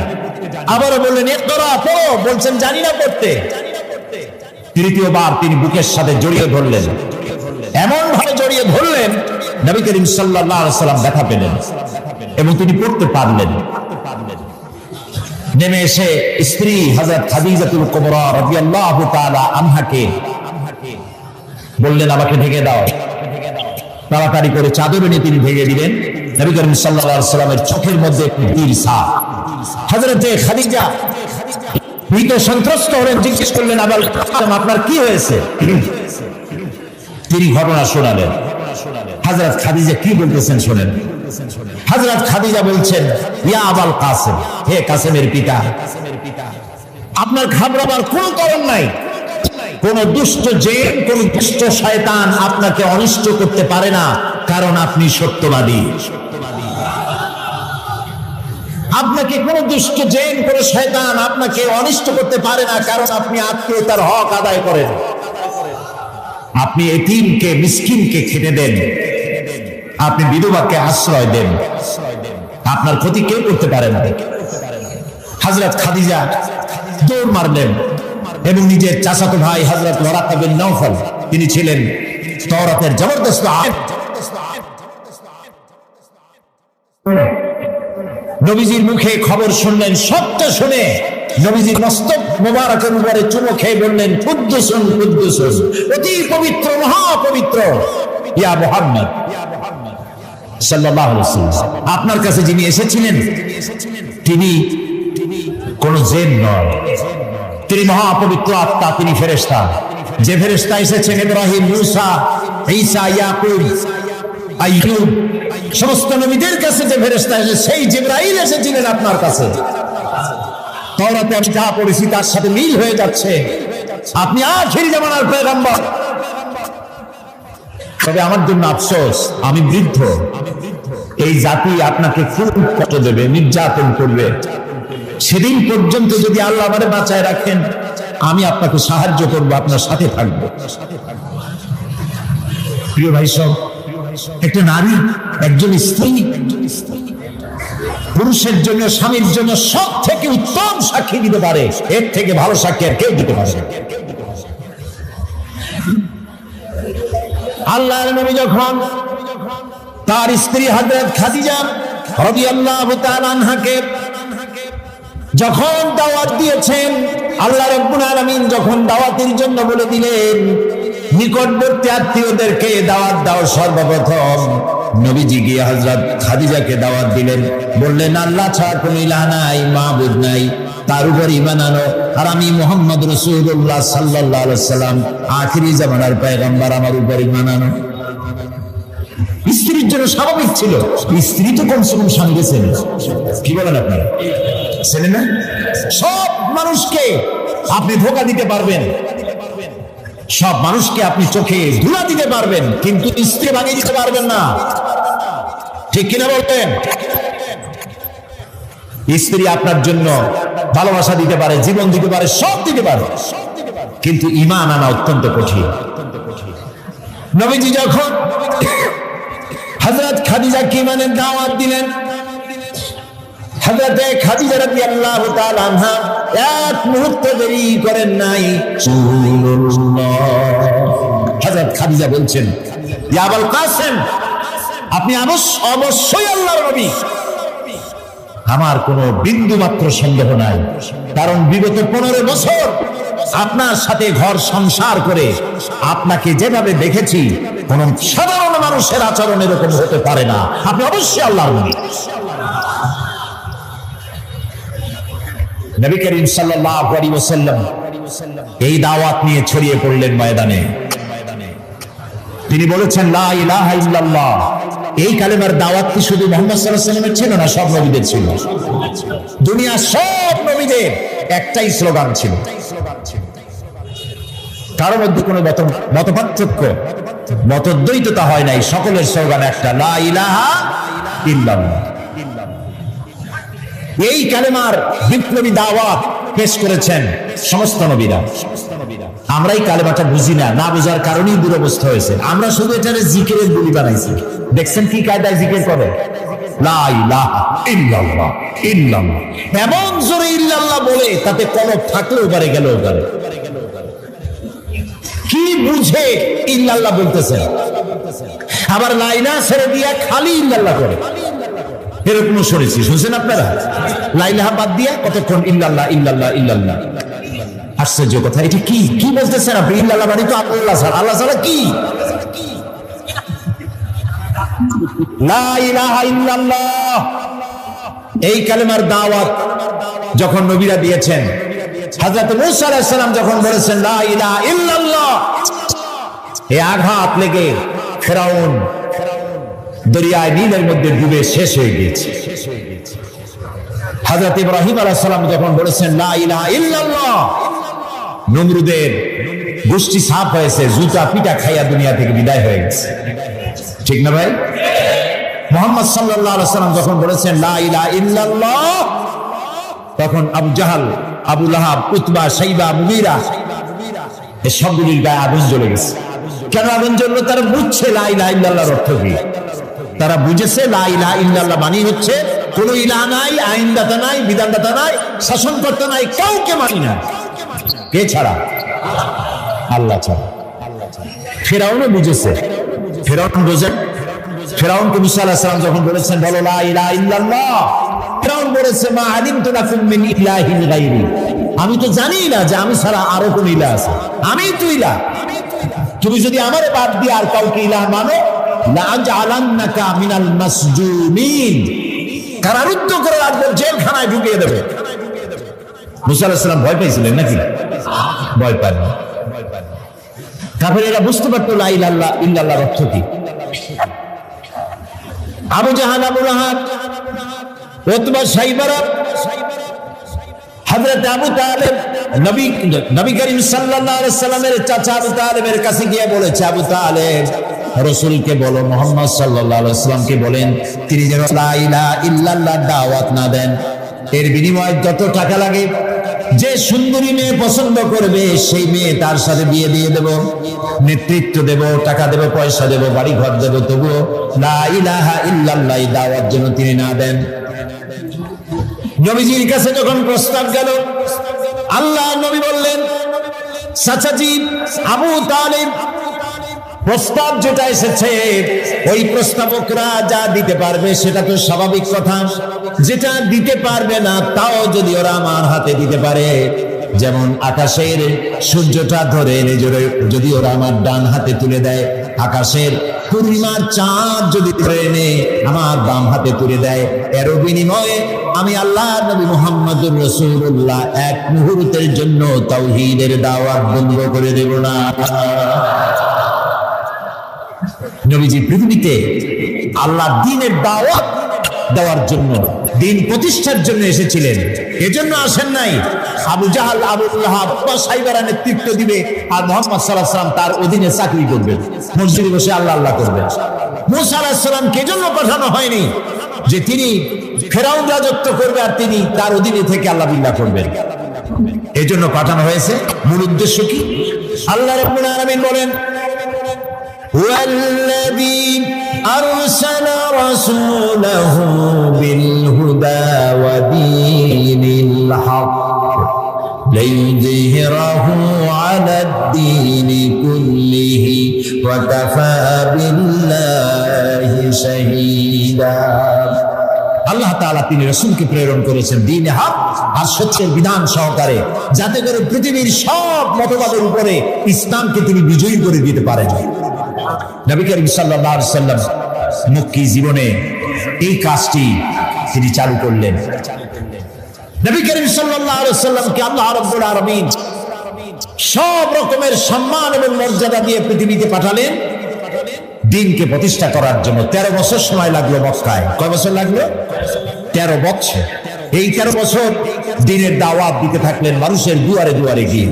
আবারও বললেন ইকরা, পড়ো। বলছেন জানি না পড়তে। তৃতীয়বার তিনি বুকের সাথে জড়িয়ে ধরলেন, এমন ভাবে জড়িয়ে ধরলেন নবী করিম সাল্লাল্লাহু আলাইহি ওয়াসাল্লাম ব্যথা পেলেন এবং তিনি পড়তে পারলেন। নেমে এসে স্ত্রী হযরত খাদিজাতুল কুবরা রাদিয়াল্লাহু তাআলা আনহাকে বললেন আমাকে ঢেকে দাও। তাড়াতাড়ি করে চাদর এনে তিনি ঢেকে দিলেন। নবী করিম সাল্লাল্লাহু আলাইহি ওয়াসাল্লামের চোখের মধ্যে একটি বীর ছাপ। হযরতে খাদিজা ভীত সন্ত্রস্ত হলেন, জিজ্ঞেস করলেন আবুল কাসেম আপনার কি হয়েছে? তিনি ঘটনা শোনালেন। হযরত খাদিজা কি বলতেছেন শুনেন। হযরত খাদিজা বলছেন, ইয়া আবুল কাসেম, হে কাসেমের পিতা, আপনার ঘাবড়াবার কোনো কারণ নাই। কোন দুষ্ট জিন, কোন দুষ্ট শয়তান আপনাকে অনিষ্ট করতে পারে না, কারণ আপনি সত্যবাদী। আপনাকে কোন দুষ্ট জিন, কোন শয়তান আপনাকে অনিষ্ট করতে পারে না, কারণ আপনি আত্মীয়তার হক আদায় করেন। আপনি এতিমকে, মিসকিনকে খেতে দেন, আপনি বিধবাকে আশ্রয় দেন, আপনার ক্ষতি কেউ করতে পারে না। হযরত খাদিজা দৌড় মারলেন এবং নিজের চাচাতো ভাই হযরত ওয়ারাকা বিন নওফল, তিনি ছিলেন তাওরাতের জবরদস্ত আলেম। নবীজির মুখে খবর শুনলেন, সত্য শুনে নবীজির মস্তক মোবারকের উপরে চুমো খেয়ে বললেন, কুদ্দুসুন কুদ্দুসুন, অতি পবিত্র, মহাপবিত্র ইয়া মুহাম্মদ সাল্লাল্লাহু আলাইহি ওয়াসাল্লাম, আপনার কাছে যিনি এসেছিলেন তিনি কোন জিন নয়, তিনি মহাপবিত্র আত্মা, তিনি ফেরেশতা। যে ফেরেশতা এসেছেন ইব্রাহিম, মূসা, ঈসা, ইয়াকুব, আইয়ুব, সমস্ত নবীদের কাছে যে ফেরেশতা এসেছে, সেই জিবরাইল এসেছিলেন আপনার কাছে। তাওরাতে আমি যা পড়েছি তার সাথে মিল হয়ে যাচ্ছে, আপনি আখির জামানার পয়গম্বর। তবে আমার জন্য আফসোস, আমি বৃদ্ধ, এই জাতি আপনাকে খুব কষ্ট দেবে, নির্যাতন করবে। সেদিন পর্যন্ত যদি আল্লাহ আমাদের বাঁচায় রাখেন, আমি আপনাকে সাহায্য করব, আপনার সাথে থাকবো। প্রিয় ভাই সব, একটা নারী, একজন স্ত্রী পুরুষের জন্য, স্বামীর জন্য সব থেকে উত্তম সাক্ষী দিতে পারে, এর থেকে ভালো সাক্ষী আর কেউ দিতে পারে না। আল্লাহর নবী যখন তার স্ত্রী হযরত খাদিজা রাদিয়াল্লাহু তাআলা আনহাকে যখন দাওয়াত দিয়েছেন, আল্লাহ রাব্বুল আলামিন যখন দাওয়াতের জন্য বলে দিলেন, নিকটবর্তী আত্মীয়দেরকে দাওয়াত দাও, সর্বপ্রথম নবীজি গিয়ে হযরত খাদিজাকে দাওয়াত দিলেন, বললেন আল্লাহ ছাড়া কোনো ইলাহ নাই, মাবুদ নাই, তার উপর ঈমান আনো, আর আমি মুহাম্মদ রাসূলুল্লাহ সাল্লাল্লাহু আলাইহি ওয়াসাল্লাম আখিরি জামানার পয়গম্বর, আমার উপর ঈমান আনো। স্ত্রীর জন্য স্বাভাবিক ছিল, স্ত্রী তো কমসে কম স্বামীকে চেনে, কি বলেন আপনারা, চেনে না? সব মানুষকে আপনি ধোঁকা দিতে পারবেন, সব মানুষকে আপনি চোখে ধুলা দিতে পারবেন, কিন্তু স্ত্রী ভাঙিয়ে দিতে পারবেন না, ঠিক কিনা বলতেন? স্ত্রী আপনার জন্য ভালোবাসা দিতে পারে, জীবন দিতে পারে, সব দিতে পারে, কিন্তু ঈমান আনা অত্যন্ত কঠিন। নবীজি যখন হযরত খাদিজাকে ঈমানের দাওয়াত দিলেন, হযরত খাদিজা রাদিয়াল্লাহু তাআলা আনহা এক মুহূর্ত দেরি করেন নাই। হযরত খাদিজা বলছেন, ইয়া আবুল কাসেম, আপনি অবশ্যই আল্লাহর নবী। আমার কোনো বিন্দু মাত্র সন্দেহ নাই, কারণ বিগত 15 বছর আপনার সাথে ঘর সংসার করে আপনাকে যেভাবে দেখেছি, কোন সাধারণ মানুষের আচরণ এরকম হতে পারে না, আপনি অবশ্যই আল্লাহর নবী। নবী করিম সাল্লাল্লাহু আলাইহি ওয়াসাল্লাম এই দাওয়াত নিয়ে ছড়িয়ে পড়লেন ময়দানে। তিনি বলেছেন লা ইলাহা ইল্লাল্লাহ। এই কালেমার দাওয়াত কি শুধু মুহাম্মদ সাল্লাল্লাহু আলাইহি ওয়াসাল্লামের ছিল না, সব নবীদের ছিল। দুনিয়ার সব নবীদের একটাই স্লোগান ছিল, কারোর মধ্যে কোনো মতপার্থক্য, মতদ্বৈততা হয় নাই, সকলের স্লোগান একটা, লা ইলাহা ইল্লাল্লাহ। এই কালেমার বিপ্লবী দাওয়াত পেশ করেছেন সমস্ত নবীরা। আমরা এই কালেমাটা বুঝি না, না বোঝার কারণেই দুরবস্থা হয়েছে। আমরা শুধু এটারে জিকিরের বলি বানাইছি। দেখছেন কি কায়দায় জিকির করে, লা ইলাহা ইল্লাল্লাহ ইল্লাল্লাহ, এমন জোরে ইল্লাল্লাহ বলে তাতে কলব থাকলেও পারে, গেলেও পারে। কি বুঝে ইল্লাল্লাহ বলতেছেন, আবার লা ইলাহা ছেড়ে দিয়া খালি ইল্লাল্লাহ করে, এরকম শুনেছি, শুনছেন আপনারা? লা ইলাহা বাদ দিয়া কতক্ষণ ইল্লাল্লাহ ইল্লাল্লাহ ইল্লাল্লাহ। আশ্চর্য কথা, এটা কি কি বলতেছেন আপনি? ইল্লাল্লাহ মানে তো আল্লাহ ছাড়া, আল্লাহ ছাড়া কি? লা ইলাহা ইল্লাল্লাহ, এই কালেমার দাওয়াত যখন নবীরা দিয়েছেন, হযরত মূসা আলাইহিস সালাম যখন বলেছেন লা ইলাহা ইল্লাল্লাহ, এই আঘাত লেগে ফেরাউন দরিয়ায় নীলের মধ্যে ডুবে শেষ হয়ে গিয়েছে। হযরত ইব্রাহিম আলাইহিস সালাম যখন বলেছেন লা ইলাহা ইল্লাল্লাহ, নমরুদের গোষ্ঠী সাফ হয়েছে, জুতা পিটা খাইয়া দুনিয়া থেকে বিদায় হয়ে গেছে। ঠিক না ভাই? মুহাম্মদ সাল্লাল্লাহু আলাইহি ওয়াসাল্লাম যখন বলেছেন লা ইলাহা ইল্লাল্লাহ, তখন আবু জাহাল, আবু লাহাব, উতবা, শাইবা, মুগীরা এই সবগুলির গায়ে আগুন জ্বলে গেছে। কেন আগুন জ্বললো? তারা বুঝছে লা ইলাহা ইল্লাল্লাহর অর্থ কি। তারা বুঝেছে লা ইলাহা ইল্লাল্লাহ মানে হচ্ছে কোন ইলাহ নাই, আইনদাতা নাই, বিধানদাতা নাই, শাসনকর্তা নাই, কাউকে মানি না। কে ছাড়া? আল্লাহ ছাড়া। ফেরাউনও বুঝেছে। ফেরাউন বোঝেন, ফেরাউনকে মুসা আলাইহিস সালাম যখন বলেছেন বলো লা ইলাহা ইল্লাল্লাহ, ফেরাউন বলেছে মা আলিমতু লাকুম মিন ইলাহিন গায়রি, আমি তো জানি না যে আমি ছাড়া আরো কোন ইলাহ আছে, আমি তো ইলাহ। তুমি যদি আমারে বাদ দিয়ে আর কাউকে ইলাহ মানো, লা আজআলান্নাকা মিনাল মাসজুমিন, কারারুদ্ধ করে রাখবো, জেলখানায় ঢুকিয়ে দেবে। মুসা আলাইহিস সালাম ভয় পেয়েছিলেন নাকি? ভয় পান না। কাফেরেরা বুঝতে পারতো লা ইলাহা ইল্লাল্লাহর অর্থ কি। আবু জাহাল, আবু লাহাব, উতবা, শাইবারা, হযরত আবু তালেব নবী করিম সাল্লাল্লাহু আলাইহি সাল্লামের চাচা আবু তালেবের কাছে গিয়ে বলেছে, আবু তালেব রাসূলকে বলো, মুহাম্মদ সাল্লাল্লাহু আলাইহি সাল্লামকে বলেন তিনি যেন লা ইলাহা ইল্লাল্লাহ দাওয়াত না দেন, এর বিনিময়ে যত টাকা লাগে, যে সুন্দরী মেয়ে পছন্দ করবে সেই মেয়ে তার সাথে বিয়ে দিয়ে দেব, নেতৃত্ব দেব, টাকা দেব, পয়সা দেব, বাড়ি ঘর দেব, তবুও লা ইলাহা ইল্লাল্লাহ দাওয়াত যেন তিনি না দেন। নবীজির কাছে যখন প্রস্তাব গেল, আল্লাহ নবী বললেন চাচাজি আবু তালিব, প্রস্তাব যেটা এসেছে ওই প্রস্তাবকরা যা দিতে পারবে সেটা তো স্বাভাবিক কথা, যেটা দিতে পারবে না তাও যদি ওরা আমার হাতে দিতে পারে, যেমন আকাশের সূর্যটা ধরে এনে যদি ওরা আমার ডান হাতে তুলে দেয়, আকাশের পূর্ণিমার চাঁদ যদি ধরে এনে আমার বাম হাতে তুলে দেয়, এর বিনিময়ে আমি আল্লাহ নবী মুহাম্মদুর রাসূলুল্লাহ এক মুহূর্তের জন্য তাওহীদের দাওয়াত বন্ধ করে দেব না। নবীজি পৃথিবীতে আল্লাহ দ্বীনের দাওয়াত দেওয়ার জন্য, দ্বীন প্রতিষ্ঠার জন্য এসেছিলেন, এজন্য আসেন নাই আবু জাহাল, আবু লাহাব বা শাইবারা নেতৃত্ব দিবে আর মুহাম্মদ সাল্লাল্লাহু আলাইহি ওয়াসাল্লাম তার অধীনে চাকরি করবেন, মসজিদে বসে আল্লাহ আল্লাহ করবেন। মূসা আলাইহিস সালামকে এজন্য পাঠানো হয়নি যে তিনি ফেরাউন রাজত্ব করবে আর তিনি তার অধীনে থেকে আল্লাহ বিল্লাহ করবেন, এজন্য পাঠানো হয়েছে। মূল উদ্দেশ্য কি? আল্লাহ রাব্বুল আলামিন বলেন والذي أرسل رسوله بالهدى ودين الحق ليظهره على الدين كله وكفى بالله شهيدا। আল্লাহ তাআলা তিনি রাসূলকে প্রেরণ করেছেন দ্বীনে হক আর সত্যের বিধান সহকারে, যাতে করে পৃথিবীর সব মতবাদের উপরে ইসলামকে তিনি বিজয়ী করে দিতে পারেন। নবী করিম সাল্লাল্লাহু আলাইহি ওয়াসাল্লাম মক্কি জীবনে এই কাজটি তিনি চালু করলেন। নবী করিম সাল্লাল্লাহু আলাইহি ওয়াসাল্লামকে আল্লাহ রাব্বুল আলামিন সব রকমের সম্মান এবং মর্যাদা দিয়ে পৃথিবীতে পাঠালেন দ্বীনকে প্রতিষ্ঠা করার জন্য। 13 বছর সময় লাগলো মক্কায়। কয় বছর লাগলো? 13 বছর। এই 13 বছর দ্বীনের দাওয়াত দিতে থাকলেন মানুষের দুয়ারে দুয়ারে গিয়ে,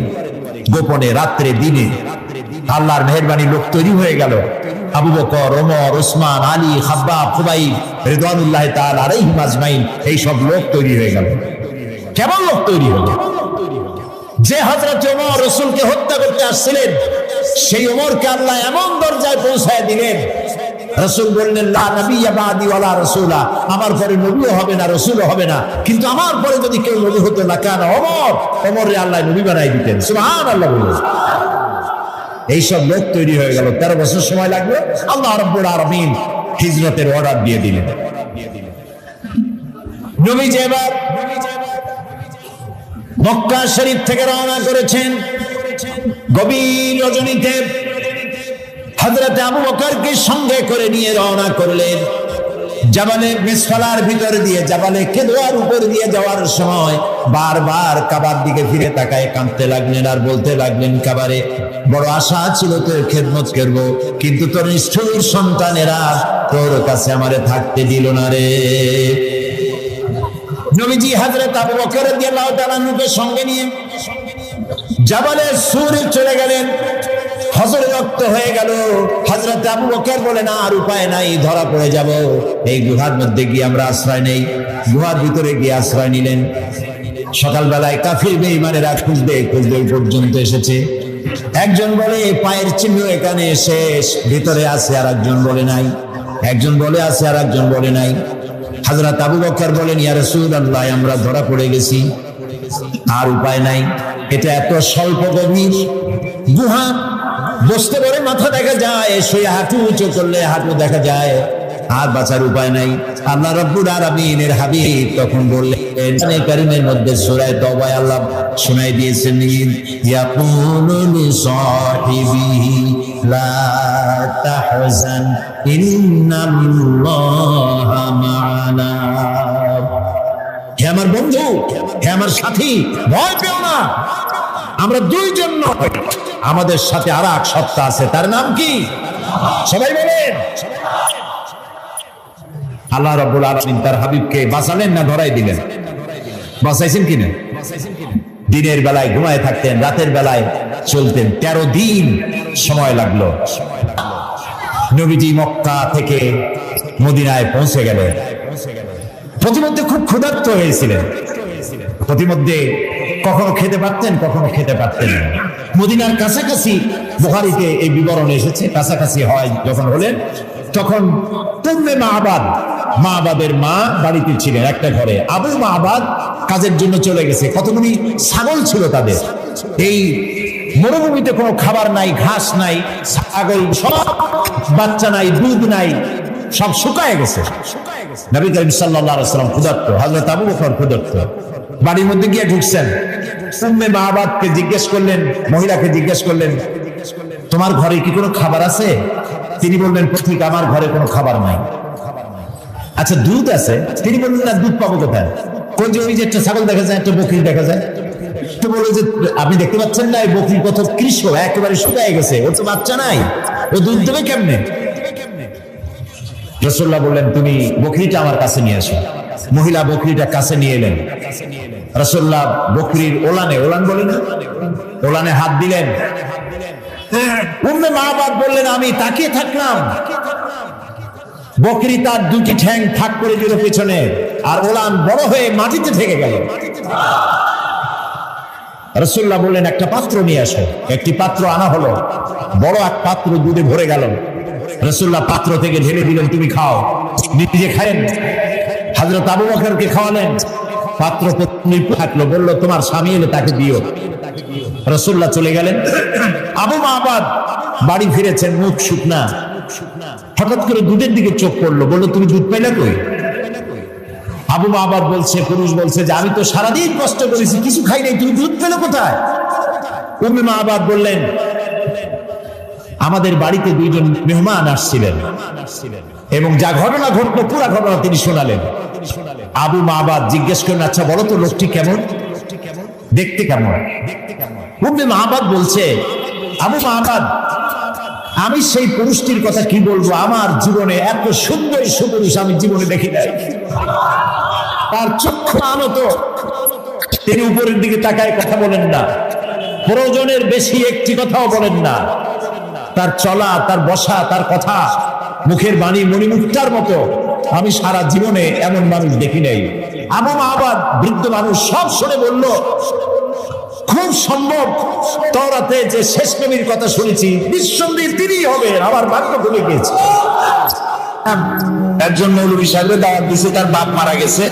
গোপনে, রাত্রে, দিনে। আল্লাহর মেহেরবানি লোক তৈরি হয়ে গেল। আবু বকর, ওমর, ওসমান, আলী, খাব্বাব, খুবাইব রিদওয়ানুল্লাহি তাআলা আলাইহিম আজমাইন, এই সব লোক তৈরি হয়ে গেল। কেমন লোক তৈরি হলো? যে হযরত ওমর রাসূলকে হত্যা করতে আসছিলেন, সেই ওমরকে আল্লাহ এমন দরজায় পৌঁছায় দিলেন, রাসূল বললেন লা নাবিয়্যা বাদি ওয়ালা রাসূলা, আমার পরে নবীও হবে না, রাসূলও হবে না, কিন্তু আমার পরে যদি কেউ নবী হতো লাকানা ওমর, ওমরে আল্লাহ নবী বানাই দিতেন। সুবহানাল্লাহ বলুন। এইসব লোক তৈরি হয়ে গেল। 13 বছর সময় লাগলো। আল্লাহ রাব্বুল আলামিন হিজরতের অর্ডার দিয়ে দিলেন। নবীজি এবার মক্কা শরীফ থেকে রওনা করেছেন। গভীর রজনীতে হযরত আবু বকরকে সঙ্গে করে নিয়ে রওনা করলেন। জাবালে মিসফালার ভিতর দিয়ে, জাবালে কেদওয়ার উপর দিয়ে যাওয়ার সময় বারবার কাবার দিকে ফিরে তাকায় কাঁদতে লাগলেন আর বলতে লাগলেন, কাবারে বড় আশা ছিল তোর খেদমত করব, কিন্তু তোর নিষ্ঠুর সন্তানেরা তোর কাছে আমারে থাকতে দিল না রে। নবীজি হযরত আবু বকর রাদিয়াল্লাহু তাআলা নুকে সঙ্গে নিয়ে জাবালে সুরে চলে গেলেন। হযরত রক্ত হয়ে গেল। হযরত আবু বকর বলেন, আর উপায় নাই, ধরা পড়ে যাব, এই গুহার মধ্যে গিয়ে আমরা আশ্রয় নেই। গুহার ভিতরে গিয়ে আশ্রয় নিলেন। সকালবেলায় কাফির বেঈমানেরা খুঁজতে খুঁজতে পর্যন্ত এসেছে। একজন বলে পায়ের চিহ্ন এখানে শেষ, ভিতরে আছে, আর একজন বলে নাই। একজন বলে আছে, আর একজন বলে নাই। হযরত আবু বকর বলেন, ইয়া রাসূলুল্লাহ, আমরা ধরা পড়ে গেছি, আর উপায় নাই। এটা এত স্বল্প গভীর গুহা, বসতে পারে মাথা দেখা যায়, শুয়ে হাঁটু উঁচু করলে হাঁটু দেখা যায়, আর বাঁচার উপায় নাই। আল্লাহ রাব্বুল আলামিনের হাবিব তখন বললেন, কোরআনে কারীমের মধ্যে সূরা তাওবায় আল্লাহ শোনাই দিয়েছেন, ইয়াকুলু লিসাহিবিহি লা তাহজান ইন্নাল্লাহা মা'ানা। হে আমার বন্ধু, হে আমার সাথী, ভয় পেও না, আমরা দুইজন নয়, আমাদের সাথে আর এক সত্তা আছে, তার নাম কি? সবাই বলেন। আল্লাহ রাব্বুল আলামিন তার হাবিবকে বাঁচালেন না ধরাই দিলেন? বাঁচাইছেন কিনা? দিনের বেলায় ঘুমায় থাকতেন, রাতের বেলায় চলতেন। 13 দিন সময় লাগলো নবীজি মক্কা থেকে মদিনায় পৌঁছে গেলেন। প্রতিমধ্যে খুব ক্ষুধার্ত হয়েছিলেন। প্রতিমধ্যে কখনো খেতে পারতেন, কখনো খেতে পারতেন না। মদিনার কাছাকাছি, বুখারীতে এই বিবরণ এসেছে, কাছাকাছি হয় যখন হলেন, তখন উম্মে মা'বাদ, মা'বাদের মা বাড়িতে ছিলেন একটা ঘরে। আবু মা'বাদ কাজের জন্য চলে গেছে। কতগুলি ছাগল ছিল তাদের। এই মরুভূমিতে কোনো খাবার নাই, ঘাস নাই, ছাগল সব বাচ্চা নাই, দুধ নাই, সব শুকায় গেছে। নবী করিম সাল্লাল্লাহু আলাইহি ওয়াসাল্লাম ক্ষুধার্ত, হযরত আবু বকর ক্ষুধার্ত। বাড়ির মধ্যে গিয়ে ঢুকছেন। উম্মে মা'বাদকে জিজ্ঞেস করলেন, মহিলাকে জিজ্ঞেস করলেন, তোমার ঘরে কি কোনো খাবার আছে? তিনি বললেন, ঠিক আমার ঘরে কোনো খাবার নাই। আচ্ছা দুধ আছে? তিনি বললেন, না, দুধ পাবো কোথায়? কোন যে ওই যে একটা ছাগল দেখা যায়, একটা বকরি দেখা যায়। তো বললো যে আপনি দেখতে পাচ্ছেন না, এই বকরি কত কৃষ, একেবারে শুকায় গেছে, ওর তো বাচ্চা নাই, ও দুধ দেবে কেমনে? রাসূলুল্লাহ বললেন, তুমি বকরিটা আমার কাছে নিয়ে আসো। মহিলা বকরিটা কাছে নিয়ে এলেন। রাসূলুল্লাহ বকরির ওলানে, ওলান বলে না, ওলানে হাত দিলেন। উম্মে মা'বাদ বললেন, আমি তাকিয়ে থাকলাম, বকরি তার দুটি ঠ্যাং ফাঁক করে দিল পেছনে, আর ওলান বড় হয়ে মাটিতে থেকে গেল। রাসূলুল্লাহ বললেন, একটা পাত্র নিয়ে আসো। একটি পাত্র আনা হলো, বড় এক পাত্র দুধে ভরে গেল। রাসূলুল্লাহ পাত্র থেকে ঢেলে দিলেন, তুমি খাও। নিজে খায়েন। হযরত আবু বকরকে খাওয়ালেন। পাত্র থাকলো, বলল, তোমার স্বামী এলে তাকে দিও। রাসূলুল্লাহ চলে গেলেন। আবু মা'বাদ বাড়ি ফিরেছেন, মুখ শুকনা। হঠাৎ করে দুধের দিকে চোখ পড়লো, বললো, তুমি দুধ পাইলা কই? আবু মা'বাদ বলছে, পুরুষ বলছে, যে আমি তো সারাদিন কষ্ট করেছি, কিছু খাই নাই, তুমি দুধ পেলে কোথায়? উম্মে মা'বাদ বললেন, আমাদের বাড়িতে দুইজন মেহমান আসছিলেন এবং যা ঘটনা ঘটলো পুরো ঘটনা তিনি শোনালেন। আবু মা'বাদ জিজ্ঞেস করেন, আচ্ছা বলো তো লোকটি কেমন, দেখতে কেমন? উম্মে মা'বাদ বলছে, আবু মা'বাদ, আমি সেই পুরুষটির কথা কি বলবো, আমার জীবনে এত সুন্দর সুপুরুষ আমি জীবনে দেখি নাই। তার চক্ষু আনত, তিনি উপরের দিকে তাকায় কথা বলেন না, প্রয়োজনের বেশি একটি কথাও বলেন না। তার চলা, তার বসা, তার কথা, মুখের বাণী মণিমুক্তার মতো আমি সারা জীবনে এমন মানুষ দেখি নাই। আবু মা'বাদ বৃদ্ধ মানুষ সব শুনে বলল, খুব সম্ভব তাওরাতে যে শেষ নবীর কথা শুনেছি নিঃসন্দেহে তিনিই হবেন, আমার ভাগ্য খুলে গেছে। একজন মৌলভী সাহেবের দাওয়াত দিয়েছে, তার বাপ মারা গেছে,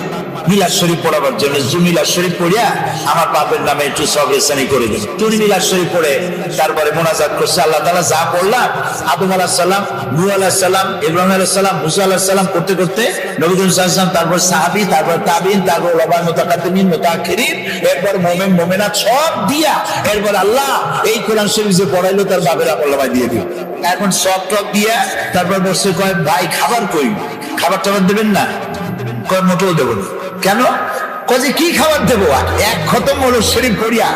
মিলাদ শরীফ পড়াবার জন্য। মিলাদ শরীফ পড়িয়া আমার বাপের নামে একটু সবরেসানি করে দিন। তুমি মিলাদ শরীফ পড়ে তারপরে মোনাজাত করছে, আল্লাহ তাআলা যা বললাম, আদম আলাইহিস সালাম, নূহ আলাইহিস সালাম, ইব্রাহিম আলাইহিস সালাম, মুসা আলাইহিস সালাম করতে করতে নবী করিম সাল্লাল্লাহু আলাইহি ওয়াসাল্লাম, তারপর সাহাবী, তারপর তাবিঈন, তারপর উলামা মুতাকাদ্দিমিন, মুতাআখিরিন, এরপর মুমিন মুমিনাত সব দিয়া এরপর আল্লাহ এই কোরআন শরীফ যে পড়াইলো তার বাপের আমলনামায় দিয়ে দিল। এখন সব টপ দিয়া তারপর বসে কয়, ভাই খাবার কই, খাবার টাবার দেবেন না? কয় মোটেও দেব না। কেন? কাজে কি খাবার দেবো? এক খতম মুলুদ শরীফ করিয়া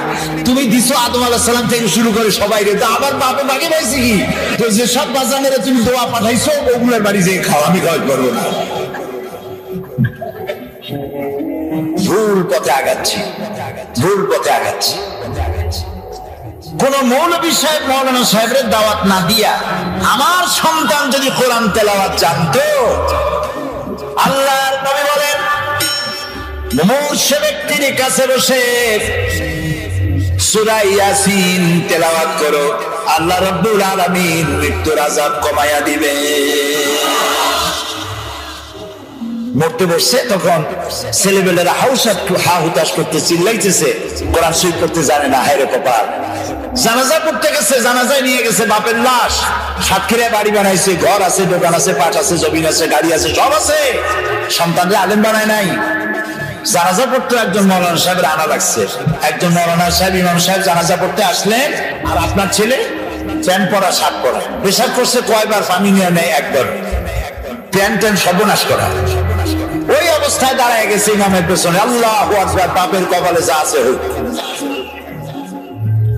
তুমি দিছো আদম আলাইহিস সালাম থেকে শুরু করে সবাই রে, তো আমার বাপে বাকি পাইছি কি? তো যে সব বাজানেরা তুমি দোয়া পাঠাইছো ওগুলোর বাড়ি যেয়ে খাও, আমি খাওয়াই করবো না। ভুল পথে আগাচ্ছি, ভুল পথে আগাচ্ছি। কোন মৌলবী সাহেব মৌলানা সাহেবের দাওয়াত না দিয়া আমার সন্তান যদি কোরআন তেলাওয়াত জানতো, আল্লাহর নবী বলেন মুমূর্ষু ব্যক্তির কাছে বসে সূরা ইয়াসিন তেলাওয়াত করো, আল্লাহ রাব্বুল আলামিন মৃত্যুর আযাব কমায়া দিবে। মরতে বসছে তখন ছেলেবেলেরা হা হুতাশ করতে চিল্লাইতেছে, কোরআন শরীফ করতে জানে না, হায় রে কপাল। জানাজা পড়তে গেছে, জানাজায় নিয়ে গেছে বাপের লাশ, সাতক্ষীরায় বাড়ি বানাইছে, ঘর আছে, দোকান আছে, পাট আছে, জমিন আছে, গাড়ি আছে, সব আছে, সন্তানরা আলেম বানায় নাই। জানাজা পড়তে একজন মৌলানা সাহেবের আনা লাগছে, একজন মৌলানা সাহেব ইমাম সাহেব জানাজা পড়তে আসলেন, আর আপনার ছেলে প্যান্ট পরা শার্ট পরা, পেশাব করছে কয়বার, পানি নিয়ে নেয় একবার, প্যান্ট ট্যান্ট সর্বনাশ করা। ওই অবস্থায় দাঁড়ায় গেছে ইমামের পেছনে, আল্লাহু আকবার, বাপের কপালে যা আছে হোক।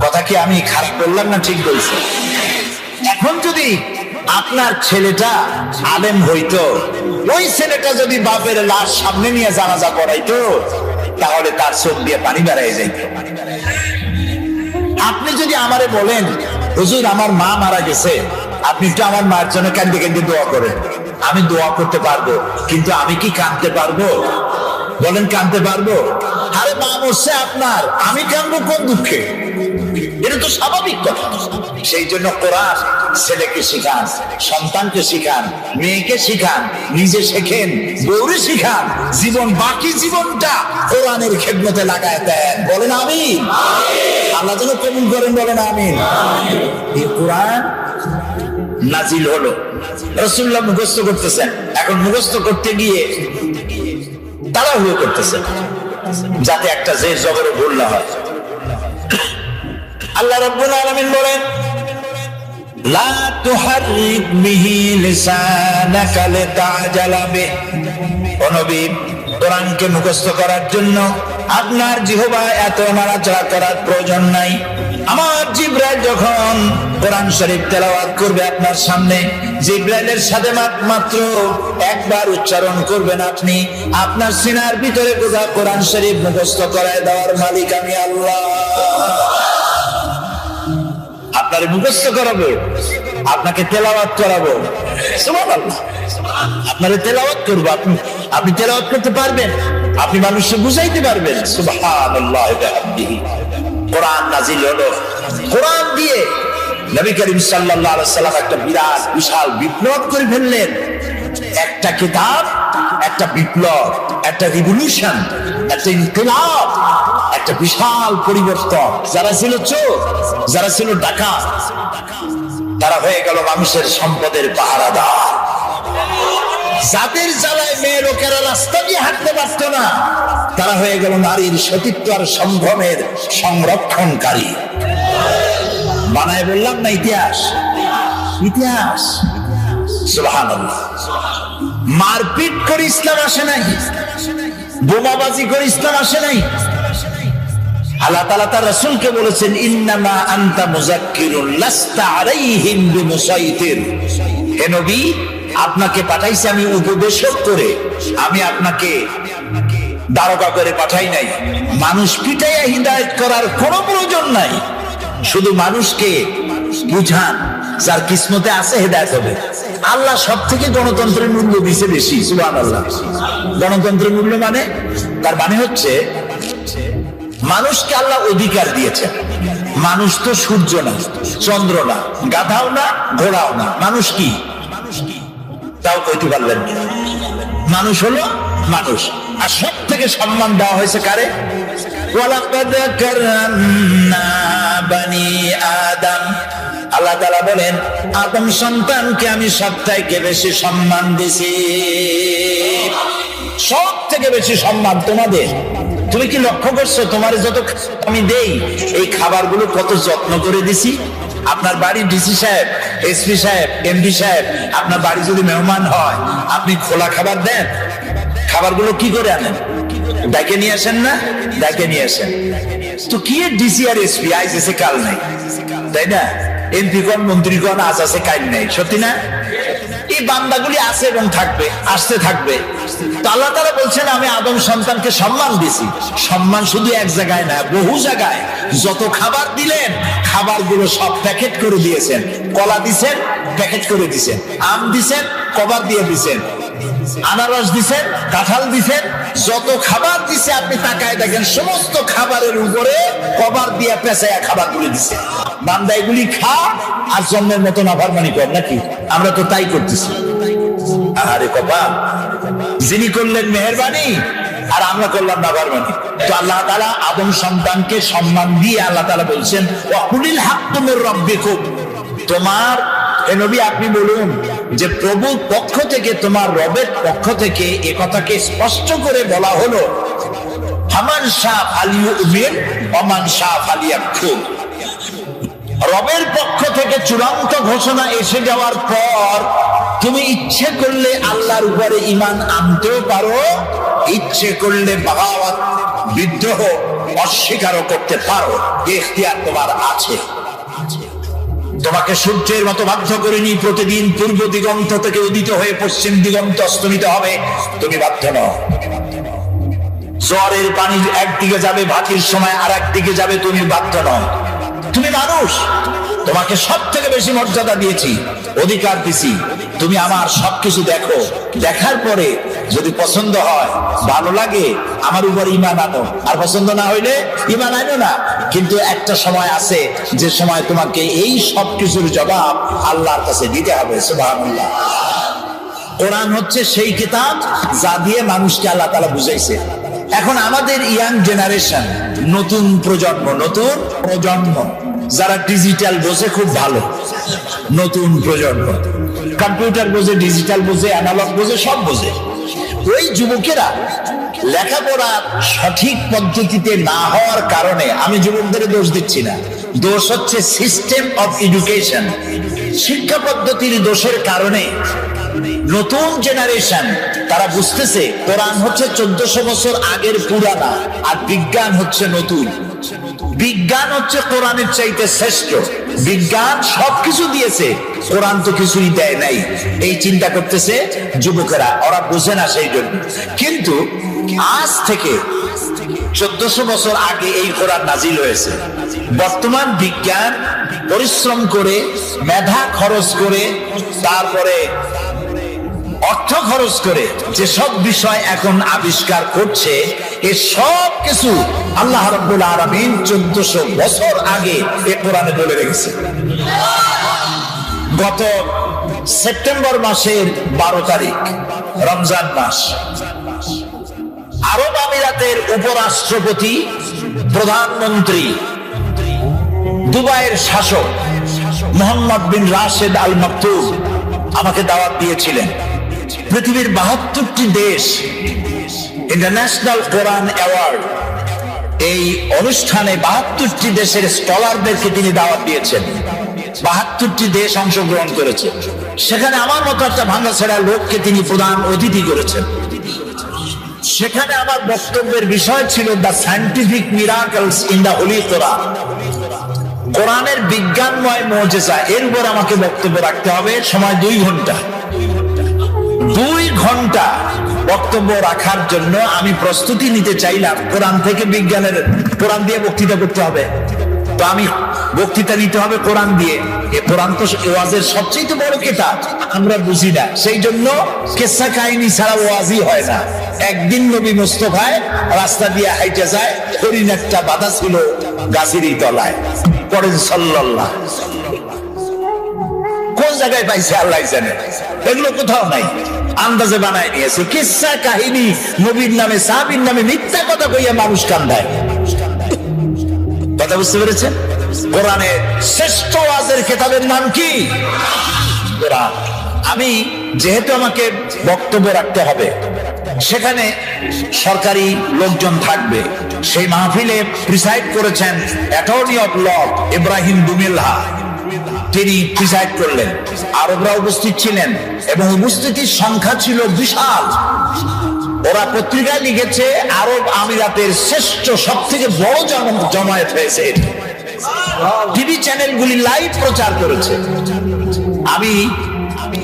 কথা কি আমি খারাপ বললাম না ঠিক বলছি? এখন যদি আপনার ছেলেটা আলেম হইতো, ওই ছেলেটা যদি বাপের লাশ সামনে নিয়ে জানাজা পড়াইতো, তাহলে তার চোখ দিয়ে পানি বেড়াই যাইত। আপনি যদি আমারে বলেন হুজুর আমার মা মারা গেছে, আপনি একটু আমার মার জন্য কাঁদতে কাঁদতে দোয়া করেন, আমি দোয়া করতে পারবো, কিন্তু আমি কি কাঁদতে পারবো? বলেন কাঁদতে পারবো? আরে মা মরছে আপনার, আমি কাঁদবো কোন দুঃখে? এটা তো স্বাভাবিক কথা। সেই জন্য কোরআন ছেলেকে শিখান, সন্তানকে শিখান, মেয়েকে শিখান, নিজে শেখেন, বউরে শিখান, জীবন বাকি জীবনটা কোরআনের খেদমতে লাগায় দেন। বলেন আমিন। আল্লাহ যেন কবুল করেন, বলেন আমিন। এই কোরআন নাজিল হলো, রাসূলুল্লাহ মুখস্থ করতেছেন, এখন মুখস্থ করতে গিয়ে তাড়াহুড়ো করতেছেন যাতে একটা জের জবরে ভুল না হয়। আল্লাহ রাব্বুল আলামিন বলেন লা তুহাররিক বিহি লিসানাকা লিতাজালা বিহি। ও নবী, কোরআনকে মুখস্থ করার জন্য আপনার জিহ্বা এত নাড়াচাড়া করার প্রয়োজন নাই। আমার জিবরাইল যখন কোরআন শরীফ তেলাওয়াত করবে আপনার সামনে, জিবরাইলের সাথে মাত্র একবার উচ্চারণ করবেন আপনি, আপনার সিনার ভিতরে গোটা কোরআন শরীফ মুখস্থ করায় দেওয়ার মালিক আমি আল্লাহ। আপনারে মুখস্থ করাবো, আপনাকে তেলাওয়াত করাবো, সুবহানাল্লাহ। আপনারে তেলাওয়াত করবো, আপনি তেলাওয়াত করতে পারবেন, আপনি মানুষকে বুঝাইতে পারবেন। সুবহানাল্লাহ ওয়া বিহামদিহি। কোরআন নাজিল হলো, কোরআন দিয়ে নবী করিম সাল্লাল্লাহু আলাইহি ওয়াসাল্লাম একটা বিরাট বিশাল বিপ্লব করে ফেললেন। একটা কিতাব, একটা বিপ্লব, একটা রিভলিউশন, একটা ইনকিলাব, একটা বিশাল পরিবর্তন। যারা ছিল চোর, যারা ছিল ডাকাত, তারা হয়ে গেল মানুষের সম্পদের পাহারাদার। যাদের জ্বালায় মেয়ে লোকেরা রাস্তা দিয়ে হাঁটতে পারত না, তারা হয়ে গেল নারীর সতীত্ব আর সম্ভ্রমের সংরক্ষণকারী। বানায় বললাম না ইতিহাস, ইতিহাস। সুবহানাল্লাহ। মারপিট করে ইসলাম আসে নাই, বোমাবাজি করে ইসলাম আসে নাই। আল্লাহ তাআলা তার রাসূলকে বলেছেন ইন্নামা আনতা মুযাক্কিরুন লাস্তা আলাইহিম বিমুসাইতির। হে নবী, আপনাকে পাঠাইছি আমি উপদেশক করে, আমি আপনাকে দারোগা করে পাঠাই নাই। মানুষ পিটাইয়া হিদায়াত করার কোনো প্রয়োজন নাই, শুধু মানুষকে বুঝান, যার কিসমতে আছে হেদায়েত হবে। আল্লাহ সব থেকে গণতন্ত্রের মূল্য দিছে বেশি। সুবহানাল্লাহ। গণতন্ত্রের মূল্য মানে, তার মানে হচ্ছে মানুষকে আল্লাহ অধিকার দিয়েছেন। মানুষ তো সূর্য না, চন্দ্র না, গাধাও না, ঘোড়াও না। মানুষ কি? তাও কইতে পারলেন না। মানুষ হলো মানুষ। আর সব থেকে সম্মান দেওয়া হয়েছে কারে? ওয়ালাকাদ কাররামনা বানি আদম। আল্লাহ তাআলা বলেন আদম সন্তানকে আমি সবথেকে বেশি সম্মান দিয়েছি। সব থেকে বেশি সম্মান তোমাদের। তুমি কি লক্ষ্য করছো তোমার যত আমি দেই, এই খাবারগুলো কত যত্ন করে দিছি? আপনার বাড়ি ডিসি সাহেব, এসপি সাহেব, এমডি সাহেব আপনার বাড়ি যদি মেহমান হয়, আপনি খোলা খাবার দেন? খাবারগুলো কি করে আনেন? ডাকে নিয়ে আসেন না? ডাকে নিয়ে আসেন। তো কি ডিসি আর এসপি আইজ এসে কাল নাই, তাই না? এমপি কোন মন্ত্রী কোন আজ আছে কাল নাই, সত্যি না? এই বান্দাগুলি আছে এবং থাকবে, আসতে থাকবে। তো আল্লাহ তাআলা বলছেন আমি আদম সন্তানকে সম্মান দিছি। সম্মান শুধু এক জায়গায় না, বহু জায়গায়। যত খাবার দিলেন, খাবারগুলো সব প্যাকেট করে দিয়েছেন। কলা দিছেন, প্যাকেট করে দিছেন। আম দিছেন, কভার দিয়ে দিছেন। আনারস দিছেন, কাঁঠাল দিছেন। যত খাবার দিছে আপনি তাকায় দেখেন, সমস্ত খাবারের উপরে কভার দিয়ে পেঁচায়া খাবারগুলি দিছে। বান্দা এগুলি খা আর জন্মের মতো নাফরমানি কর, নাকি? আমরা তো তাই করতেছি। আরে কপাল, যিনি করলেন মেহেরবানি আর আমরা করলাম নাফরমানি। তো আল্লাহ তাআলা আদম সন্তানকে সম্মান দিয়ে আল্লাহ তাআলা বলছেন ওয়াকুলিল হাক্কু মির রাব্বিকুম, তোমার এ নবী আপনি বলুন যে প্রভুর পক্ষ থেকে, তোমার রবের পক্ষ থেকে এ কথাকে স্পষ্ট করে বলা হলো ফামান শাআ ফালিউমিন ওয়া মান শাআ ফালিয়াকফুর। রবের পক্ষ থেকে চূড়ান্ত ঘোষণা এসে যাওয়ার পর তুমি ইচ্ছে করলে আল্লাহর উপরে ঈমান আনতেও পারো, ইচ্ছে করলে বাগাওয়াত, বিদ্রোহ, অস্বীকারও করতে পারো। ইখতিয়ার তোমার আছে। তোমাকে সূর্যের মতো বাধ্য করিনি প্রতিদিন পূর্ব দিগন্ত থেকে উদিত হয়ে পশ্চিম দিগন্ত অস্তমিত হবে, তুমি বাধ্য নও। জোয়ারের পানি একদিকে যাবে, ভাটির সময় আর একদিকে যাবে, তুমি বাধ্য নও। তুমি মানুষ, তোমাকে সব থেকে বেশি মর্যাদা দিয়েছি, অধিকার দিছি। তুমি আমার সবকিছু দেখো, দেখার পরে যদি পছন্দ হয়, ভালো লাগে, আমার উপর ঈমান আনো। আর পছন্দ না হইলে ঈমান আনো না। কিন্তু একটা সময় আছে যে সময় তোমাকে এই সবকিছুর জবাব আল্লাহর কাছে দিতে হবে। সুবহানাল্লাহ। কোরআন হচ্ছে সেই কিতাব যা দিয়ে মানুষকে আল্লাহ তাআলা বুঝাইছে। এখন আমাদের ইয়াং জেনারেশন, নতুন প্রজন্ম যারা ডিজিটাল বোঝে খুব ভালো, নতুন প্রজন্ম কম্পিউটার বোঝে, ডিজিটাল বোঝে, অ্যানালগ বোঝে, সব বোঝে। ওই যুবকেরা লেখাপড়া সঠিক পদ্ধতিতে না হওয়ার কারণে, আমি যুবকদের দোষ দিচ্ছি না, দোষ হচ্ছে সিস্টেম অফ এডুকেশন, শিক্ষা পদ্ধতির দোষের কারণে নতুন জেনারেশন তারা বুঝতেছে কোরআন হচ্ছে 1400 বছর আগের পুরানা, আর বিজ্ঞান হচ্ছে নতুন। বিজ্ঞান হচ্ছে কোরআনের চাইতে শ্রেষ্ঠ। বিজ্ঞান সবকিছু দিয়েছে, কোরআন তো কিছুই দেয় নাই। এই চিন্তা করতেছে যুবকেরা, ওরা বোঝে না সেই জন্য। কিন্তু আজ থেকে 1400 বছর আগে এই কোরআন নাজিল হয়েছে। বর্তমান বিজ্ঞান পরিশ্রম করে, মেধা খরচ করে, তারপরে অর্থ খরচ করে যেসব বিষয় এখন আবিষ্কার করছে, এ সব কিছু আল্লাহ রাব্বুল আলামিন 1400 বছর আগে এ কোরআনে বলে রেখেছে। গত সেপ্টেম্বর মাসের 12 তারিখ, রমজান মাস, আরব আমিরাতের উপরাষ্ট্রপতি, প্রধানমন্ত্রী, দুবাইয়ের শাসক মোহাম্মদ বিন রাশেদ আল মাকতুম আমাকে দাওয়াত দিয়েছিলেন। পৃথিবীর 72টি দেশ ইন্টারন্যাশনাল কোরআন অ্যাওয়ার্ড, এই অনুষ্ঠানে 72টি দেশের স্কলারদেরকে তিনি দাওয়াত দিয়েছেন। 72টি দেশ অংশগ্রহণ করেছে। সেখানে আমার মতো একটা ভাঙাছেড়া লোককে তিনি প্রধান অতিথি করেছেন। সেখানে আমার বক্তব্যের বিষয় ছিল the scientific miracles in the holy Quran, কোরআনের বিজ্ঞানময় মুজিজা। এর উপর আমাকে বক্তব্য রাখতে হবে। সময় 2 ঘন্টা। 2 ঘন্টা বক্তব্য রাখার জন্য আমি প্রস্তুতি নিতে চাইলাম। কোরআন থেকে বিজ্ঞানের, কোরআন দিয়ে বক্তৃতা করতে হবে, তো আমি বক্তৃতা নিতে হবে কোরআন দিয়ে। এ কোরআন তো ওয়াজের সবচেয়ে বড় কিতাব, আমরা বুঝি না। সেই জন্য কিসসা কাহিনী ছাড়া ওয়াজই হয় না। একদিন নবী মুস্তাফায় রাস্তা দিয়ে হাইটে যায়, হরিণ একটা বাধা ছিল গাছেরই তলায়। পরে সাল্লাল্লাহ, কোন জায়গায় পাইছে আল্লাহ জানে, এগুলো কোথাও নাই, আন্দাজে বানায় নিয়েছে। কিসসা কাহিনী নবীর নামে, সাহাবীর নামে মিথ্যা কথা কইয়া মানুষ কান্দায়। কথা বুঝতে পেরেছেন? কোরআনের শ্রেষ্ঠ ওয়াজের কিতাবের নাম কি? কোরআন। আমি যেহেতু আমাকে বক্তব্য রাখতে হবে, সেখানে সরকারি লোকজন থাকবে। সেই মাহফিলে প্রিসাইড করেছেন অ্যাটর্নি অফ ল ইব্রাহিম দুমিল্লা, তিনি প্রিসাইড করলেন। আরবরা উপস্থিত ছিলেন এবং উপস্থিতির সংখ্যা ছিল বিশাল। ওরা পত্রিকায় লিখেছে আরব আমিরাতের শ্রেষ্ঠ সব থেকে বড় জমায়েত হয়েছে। টিভি চ্যানেলগুলি লাইভ প্রচার করেছে। আমি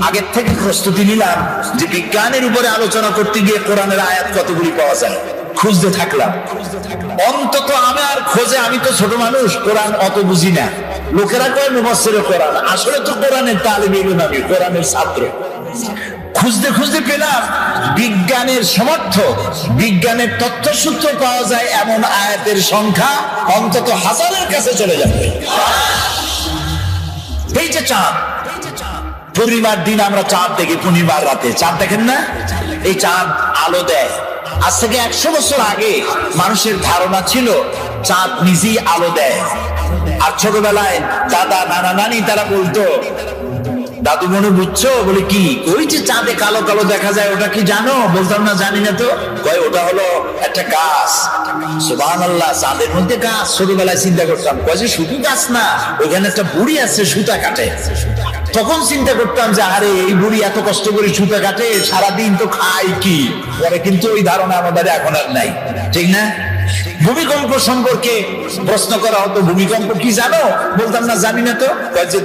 আগের থেকে প্রস্তুতি নিলাম যে বিজ্ঞানের উপরে আলোচনা করতে গিয়ে কোরআনের আয়াত কতগুলি পাওয়া যায়, খুঁজতে থাকলাম। অন্তত আমার খোঁজে, আমি তো ছোট মানুষ, কোরআন অত বুঝি না। লোকেরা কয় মুফাসসিরে কোরআন, আসলে তো কোরআনের তালিব ইলম, আমি কোরআনের ছাত্র। খুঁজতে খুঁজতে পেলাম বিজ্ঞানের সমর্থক, বিজ্ঞানের তথ্যসূত্র পাওয়া যায় এমন আয়াতের সংখ্যা অন্তত 1000-এর কাছে চলে যাবে। এই যে চাঁদ, পূর্ণিমার দিন আমরা চাঁদ দেখি, পূর্ণিমার রাতে চাঁদ দেখেন না? এই চাঁদ আলো দেয়। আজ থেকে 100 বছর আগে মানুষের ধারণা ছিল চাঁদ নিজেই আলো দেয়। আর ছোটবেলায় দাদা নানা নানি তারা বলতো, দাদু মনে বুঝছো? বলে কি? ওই যে চাঁদে কালো কালো দেখা যায়, ওটা কি জানো? বলতাম না, জানি না তো। কয় ওটা হলো একটা গাছ। সুবহানাল্লাহ, চাঁদের মধ্যে গাছ। ছোটবেলায় চিন্তা করতাম, কয় যে শুধু গাছ না, ওখানে একটা বুড়ি আছে সুতা কাটে। তখন চিন্তা করতাম যে আরে এই বুড়ি এত কষ্ট করে সুতা কাটে, সারাদিন তো খায় কি? পরে কিন্তু ওই ধারণা আমাদের এখন আর নাই, ঠিক না? ভূমিকম্প সম্পর্কে প্রশ্ন করা হতো, ভূমিকম্প কি জানো? বলতাম না, জানি না তো। যে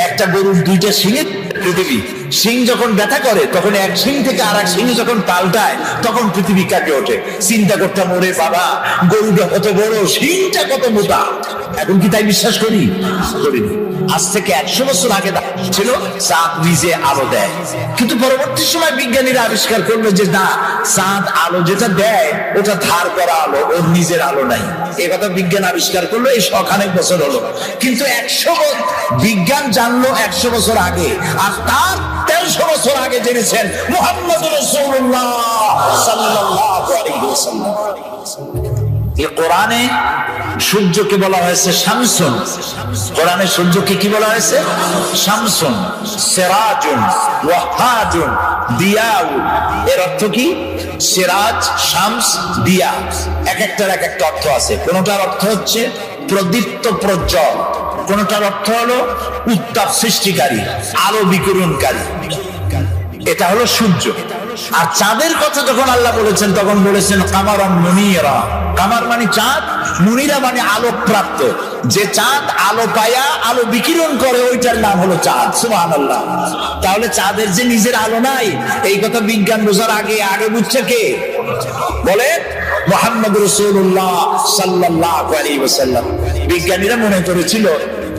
একটা গরুর 2টা শিঙের পৃথিবী, শিং যখন ব্যথা করে তখন এক শিং থেকে আর এক শিং যখন পাল্টায় তখন পৃথিবী কাঁপে ওঠে। চিন্তা করতাম, ওরে বাবা, গরুটা কত বড়, শিংটা কত মোটা। এখন কি তাই বিশ্বাস করি? করিনি। আজ থেকে 100 বছর আগে ছিল চাঁদ নিজে আলো দেয়। কিন্তু পরবর্তী সময় বিজ্ঞানীরা আবিষ্কার করলো যে না, চাঁদ আলো যেটা দেয় ওটা ধার করা আলো, ওর নিজের আলো নাই। এ কথা বিজ্ঞান আবিষ্কার করলো এই শখানেক বছর হলো। কিন্তু বিজ্ঞান জানলো 100 বছর আগে, আর তার 1300 বছর আগে জেনেছেন মুহাম্মদুর রাসূলুল্লাহ সাল্লাল্লাহু আলাইহি ওয়াসাল্লাম। এই কোরআনে সূর্যকে বলা হয়েছে শামসুন। কোরআনে সূর্যকে কি বলা হয়েছে? শামসুন, সিরাজুন, ওয়াহাজুন, দিয়াউন। এর অর্থ কি? সিরাজ, শামস, দিয়া, এক একটার এক একটা অর্থ আছে। কোনটার অর্থ হচ্ছে প্রদীপ্ত প্রজ্জ্বল, কোনটার অর্থ হলো উত্তাপ সৃষ্টিকারী, আলো বিকিরণকারী। এটা হলো সূর্য। আর চাঁদের কথা যখন আল্লাহ বলেছেন তখন বলেছেন কামারান মুনিরা। কামার মানে চাঁদ, মুনিরা মানে আলোক প্রাপ্ত। যে চাঁদ আলো পায়া আলো বিকিরণ করে ওইটার নাম হলো চাঁদ। সুবহানাল্লাহ। তাহলে চাঁদের যে নিজের আলো নাই, এই কথা বিজ্ঞান বোঝার আগে বুঝছে কে? বলে মুহাম্মদ রাসূলুল্লাহ সাল্লাল্লাহু আলাইহি ওয়াসাল্লাম। বিজ্ঞানীরা মনে করেছিল,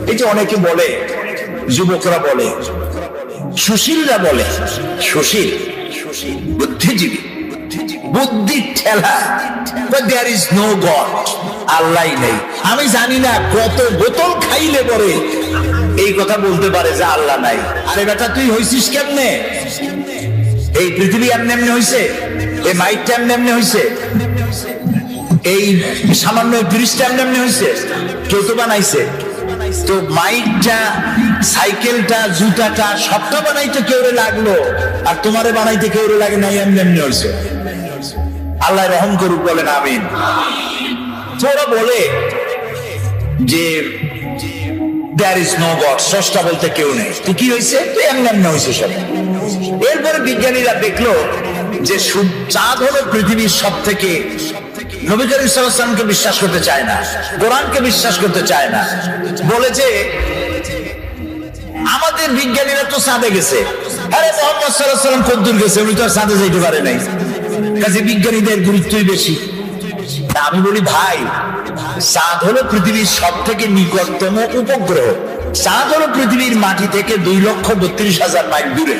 এই যে অনেকে বলে, যুবকরা বলে, সুশীলরা বলে, সুশীল বুদ্ধিজীবী, বুদ্ধির ঠেলা, there is no God, আল্লাহ নেই। আমি জানি না কত বোতল খাইলে পরে এই কথা বলতে পারে যে আল্লাহ নাই। আরে বেটা, তুই হইছিস কেমনে? এই পৃথিবী এমনি হইছে? এই মাইকটা এমনি হইছে? এই সামান্য ব্রিজটা এমনি হইছে? কেউ তো বানাইছে। তো মাইকটা, সাইকেলটা, জুতাটা সবটা বানাইতে কেউরে লাগলো, আর তোমারে বানাইতে কেউরে লাগে নাই, এমনি হয়েছে। আল্লাহ রহম করুক, বলেন আমিন। ওরা বলে যে there is no God, স্রষ্টা বলতে কেউ নেই। তো কি হয়েছে? তো এমনি হয়েছে সব। এরপরে বিজ্ঞানীরা দেখলো যে চাঁদ হলো পৃথিবীর সব থেকে, নবী করিম সাল্লাল্লাহু আলাইহি ওয়াসাল্লামকে বিশ্বাস করতে চায় না, কোরআনকে বিশ্বাস করতে চায় না। বলে যে আমাদের বিজ্ঞানীরা তো চাঁদে গেছে। আরে মুহাম্মদ সাল্লাল্লাহু আলাইহি ওয়াসাল্লাম কদ্দুর গেছে, উনি তো আর চাঁদে যাইতে পারে নাই, কাজে বিজ্ঞানীদের গুরুত্বই বেশি। আমি বলি ভাই, চাঁদ হলো পৃথিবীর সব থেকে নিকটতম উপগ্রহ। চাঁদ হলো পৃথিবীর মাটি থেকে 2,32,000 মাইল দূরে।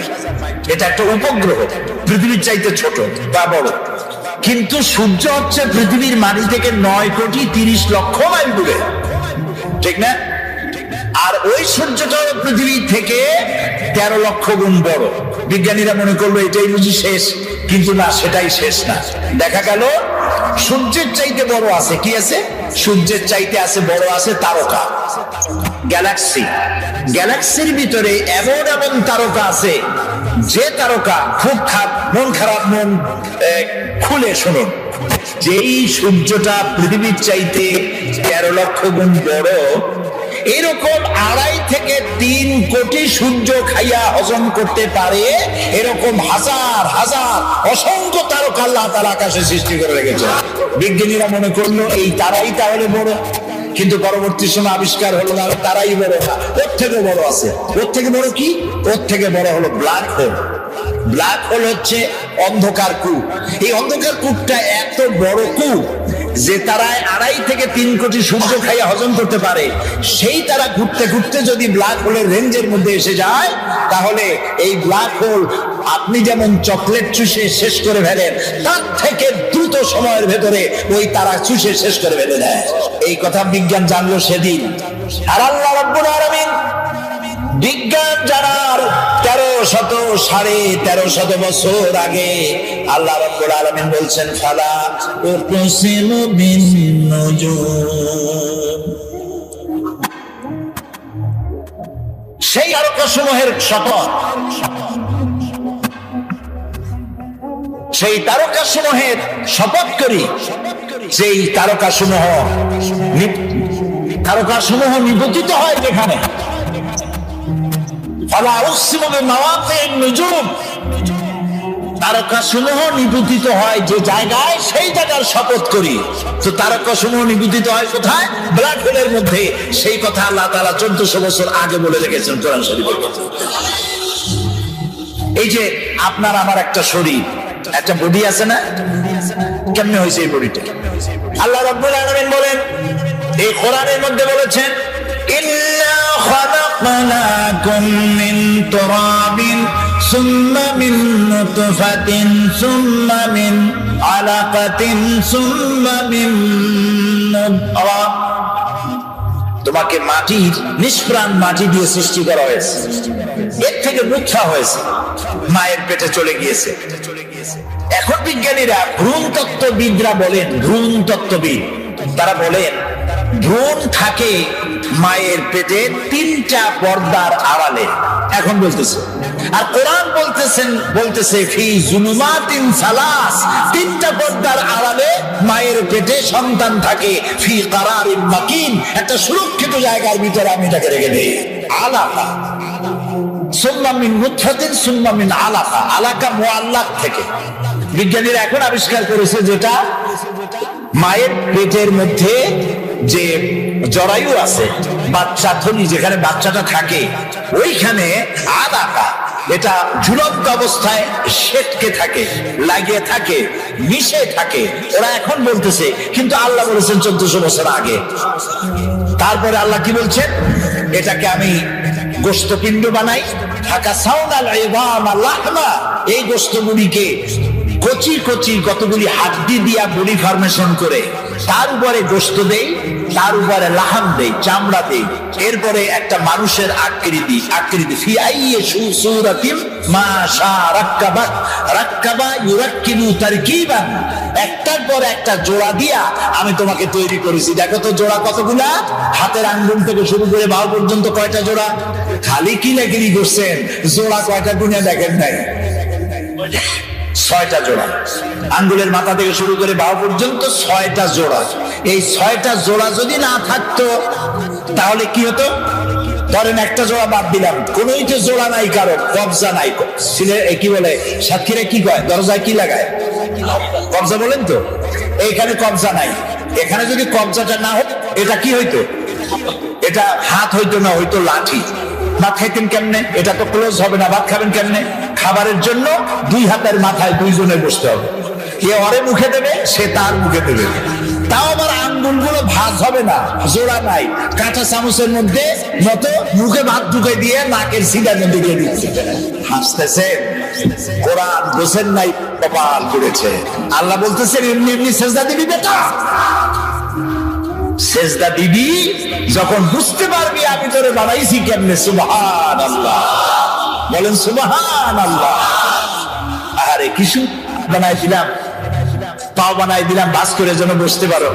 এটা একটা উপগ্রহ, পৃথিবীর চাইতে ছোট বা বড়। কিন্তু সূর্য হচ্ছে পৃথিবীর মাটি থেকে 9,30,00,000 মাইল দূরে, ঠিক না? আর ওই সূর্যটা পৃথিবী থেকে 13 লক্ষ গুণ বড়। বিজ্ঞানীরা মনে করলো এটাই বুঝি শেষ, কিন্তু না, সেটাই শেষ না। দেখা গেল সূর্যের চাইতে বড় আছে, কি আছে? সূর্যের চাইতে আছে বড় আছে তারকা, গ্যালাক্সি। গ্যালাক্সির ভিতরে এমন এমন তারকা আছে, যে তারকা খুব মন খারাপ, মন খুলে শুনুন, যেই সূর্যটা পৃথিবীর চাইতে 13 লক্ষ গুণ বড়, এরকম 2.5 থেকে 3 কোটি সূর্য খাইয়া হজম করতে পারে এরকম হাজার হাজার অসংখ্য তারকা আল্লাহ তাআলা আকাশে সৃষ্টি করে রেখেছে। বিজ্ঞানীরা মনে করলো এই তারাই তাহলে বড়, কিন্তু পরবর্তী সময় আবিষ্কার হলো না তারাই বড় না, ওর থেকে বড় আছে। ওর থেকে বড় কি? ওর থেকে বড় হলো ব্ল্যাক হোল। ব্ল্যাক হোল হচ্ছে অন্ধকার কূপ। এই অন্ধকার কূপটা এত বড় কূপ যে তারা 2.5 থেকে 3 কোটি সূর্য খাইয়া হজম করতে পারে। সেই তারা ঘুরতে ঘুরতে যদি ব্ল্যাক হোলের রেঞ্জের মধ্যে এসে যায়, তাহলে এই ব্ল্যাক হোল আপনি যেমন চকলেট চুষে শেষ করে ফেলেন, তার থেকে দ্রুত সময়ের ভেতরে ওই তারা চুষে শেষ করে ফেলে দেয়। এই কথা বিজ্ঞান জানলো সেদিন। আর আল্লাহ রাব্বুল আলামিন বিজ্ঞান জানার 1300 বছর আগে আল্লাহ রাব্বুল আলামিন বলছেন, ফালা উকসিমু বিন নুজুম। সেই তারকাসমূহের শপথ, সেই তারকাসমূহের শপথ করি, সেই তারকাসমূহ নিপতিত হয় যেখানে। তারকাসমূহ নিপতিত হয় যে জায়গায়, সেই জায়গার শপথ করি। তো তারকাসমূহ নিপতিত হয় কোথায়? ব্ল্যাক হোলের মধ্যে। সেই কথা আল্লাহ তাআলা 1400 বছর আগে বলে রেখেছেন কোরআন শরীফে। এই যে আপনার আমার একটা শরীর, একটা বডি আছে না? কেমনে হয়েছে এই বডিটা? আল্লাহ রাব্বুল আলামিন বলেন, এই কোরআনের মধ্যে বলেছেন, ইন্না খালাকনাকুম মিন তুরাবিন সুম্মা মিন নুতফাতিন সুম্মা মিন আলাকাতিন সুম্মা মিন মুদগা। তোমাকে মাটির, নিষ্প্রাণ মাটি দিয়ে সৃষ্টি করা হয়েছে, এর থেকে মুক্তা হয়েছে, মায়ের পেটে চলে গিয়েছে। এখন বিজ্ঞানীরা, ভ্রূণতত্ত্ববিদরা বলেন, ভ্রূণতত্ত্ববিদ তারা বলেন ভ্রূণ থাকে মায়ের পেটে 3টা পর্দার আড়ালে। এখন বলতেছে, আর কোরআন বলতেছে ফি জুলুমাতিন সালাস, 3টা পর্দার আড়ালে মায়ের পেটে সন্তান থাকে। ফি কারারিন মাকিন, একটা সুরক্ষিত জায়গার ভিতরে আমি তাকে রেখে দেই। আলাকা সুম্মা মিন নুতফাতিন সুম্মা মিন আলাকা, আলাকা মুআল্লাক থেকে। বিজ্ঞানীরা এখন আবিষ্কার করেছে যেটা মায়ের পেটের মধ্যে যে জরায়ু আছে, বাচ্চা থলি যেখানে বাচ্চাটা থাকে, ওইখানে আলাকা, এটা ঝুলন্ত অবস্থায় সেটকে থাকে, লাগিয়ে থাকে, মিশে থাকে। ওরা এখন বলতেছে, কিন্তু আল্লাহ বলেছেন 1400 বছর আগে। তারপরে আল্লাহ কি বলছেন? এটাকে আমি গোশতপিণ্ড বানাই, ঢাকা সাউনাল ইযাম লাহমা, এই গোশতগুলিকে কচি কচি কতগুলি হাড্ডি দিয়া বডি ফরমেশন করে তার উপরে গোশত দেই, তার উপরে লাহাম দেই, চামড়া দেই, এরপরে একটা মানুষের আকৃতি ফি আইয়ি সুরাতিন মা শা রাক্কাবা ইউরাক্কিবু তারকিবান, একটার পর একটা জোড়া দিয়া আমি তোমাকে তৈরি করেছি। দেখো তো জোড়া কতগুলা, হাতের আঙ্গুল থেকে শুরু করে বাহু পর্যন্ত কয়টা জোড়া? খালি কিলাকিলি করছেন, জোড়া কয়টা গুণে দেখেন নাই? 6টা জোড়া। আঙ্গুলের মাথা থেকে শুরু করে বাহু পর্যন্ত 6টা জোড়া। এই 6টা জোড়া যদি না থাকতো তাহলে কি হতো? ধরেন একটা জোড়া বাদ দিলাম, কোনোই তো জোড়া নাই, কারো কবজা নাই। কি বলে সাতক্ষীরা কি কয়? দরজায় কি লাগায়? কবজা বলেন তো। এইখানে কবজা নাই। এখানে যদি কবজাটা না হতো, এটা কি হইতো? এটা হাত হইতো না, হইতো লাঠি। ভাত খাইতেন কেমনে? এটা তো ক্লোজ হবে না। ভাত খাবেন কেমনে? খাবারের জন্য 2 হাতের মাথায় 2 জনে বসতে হবে। এ ওরে মুখে দেবে, সে তার মুখে দেবে। তাও আবার আঙ্গুলগুলো ভাঁজ হবে না, জোড়া নাই। কাঁচা চামচের মধ্যে মতো মুখে ভাত ঢুকে দিয়ে নাকের সিধার মধ্যে দিয়ে দিচ্ছে। হাসতেছে। কোরআন বোঝেন নাই, কপাল করেছে। আল্লাহ বলতেছেন এমনি এমনি সেজদা দিবি বেটা, সেজদা দিবি যখন বুঝতে পারবি আমি তোরে বানাইছি কেমনে। সুবহানাল্লাহ, বলেন সুবহানাল্লাহ। আরে কিছু বানাই দিলাম, পাও বানাই দিলাম বাস করে যেন বসতে পারো।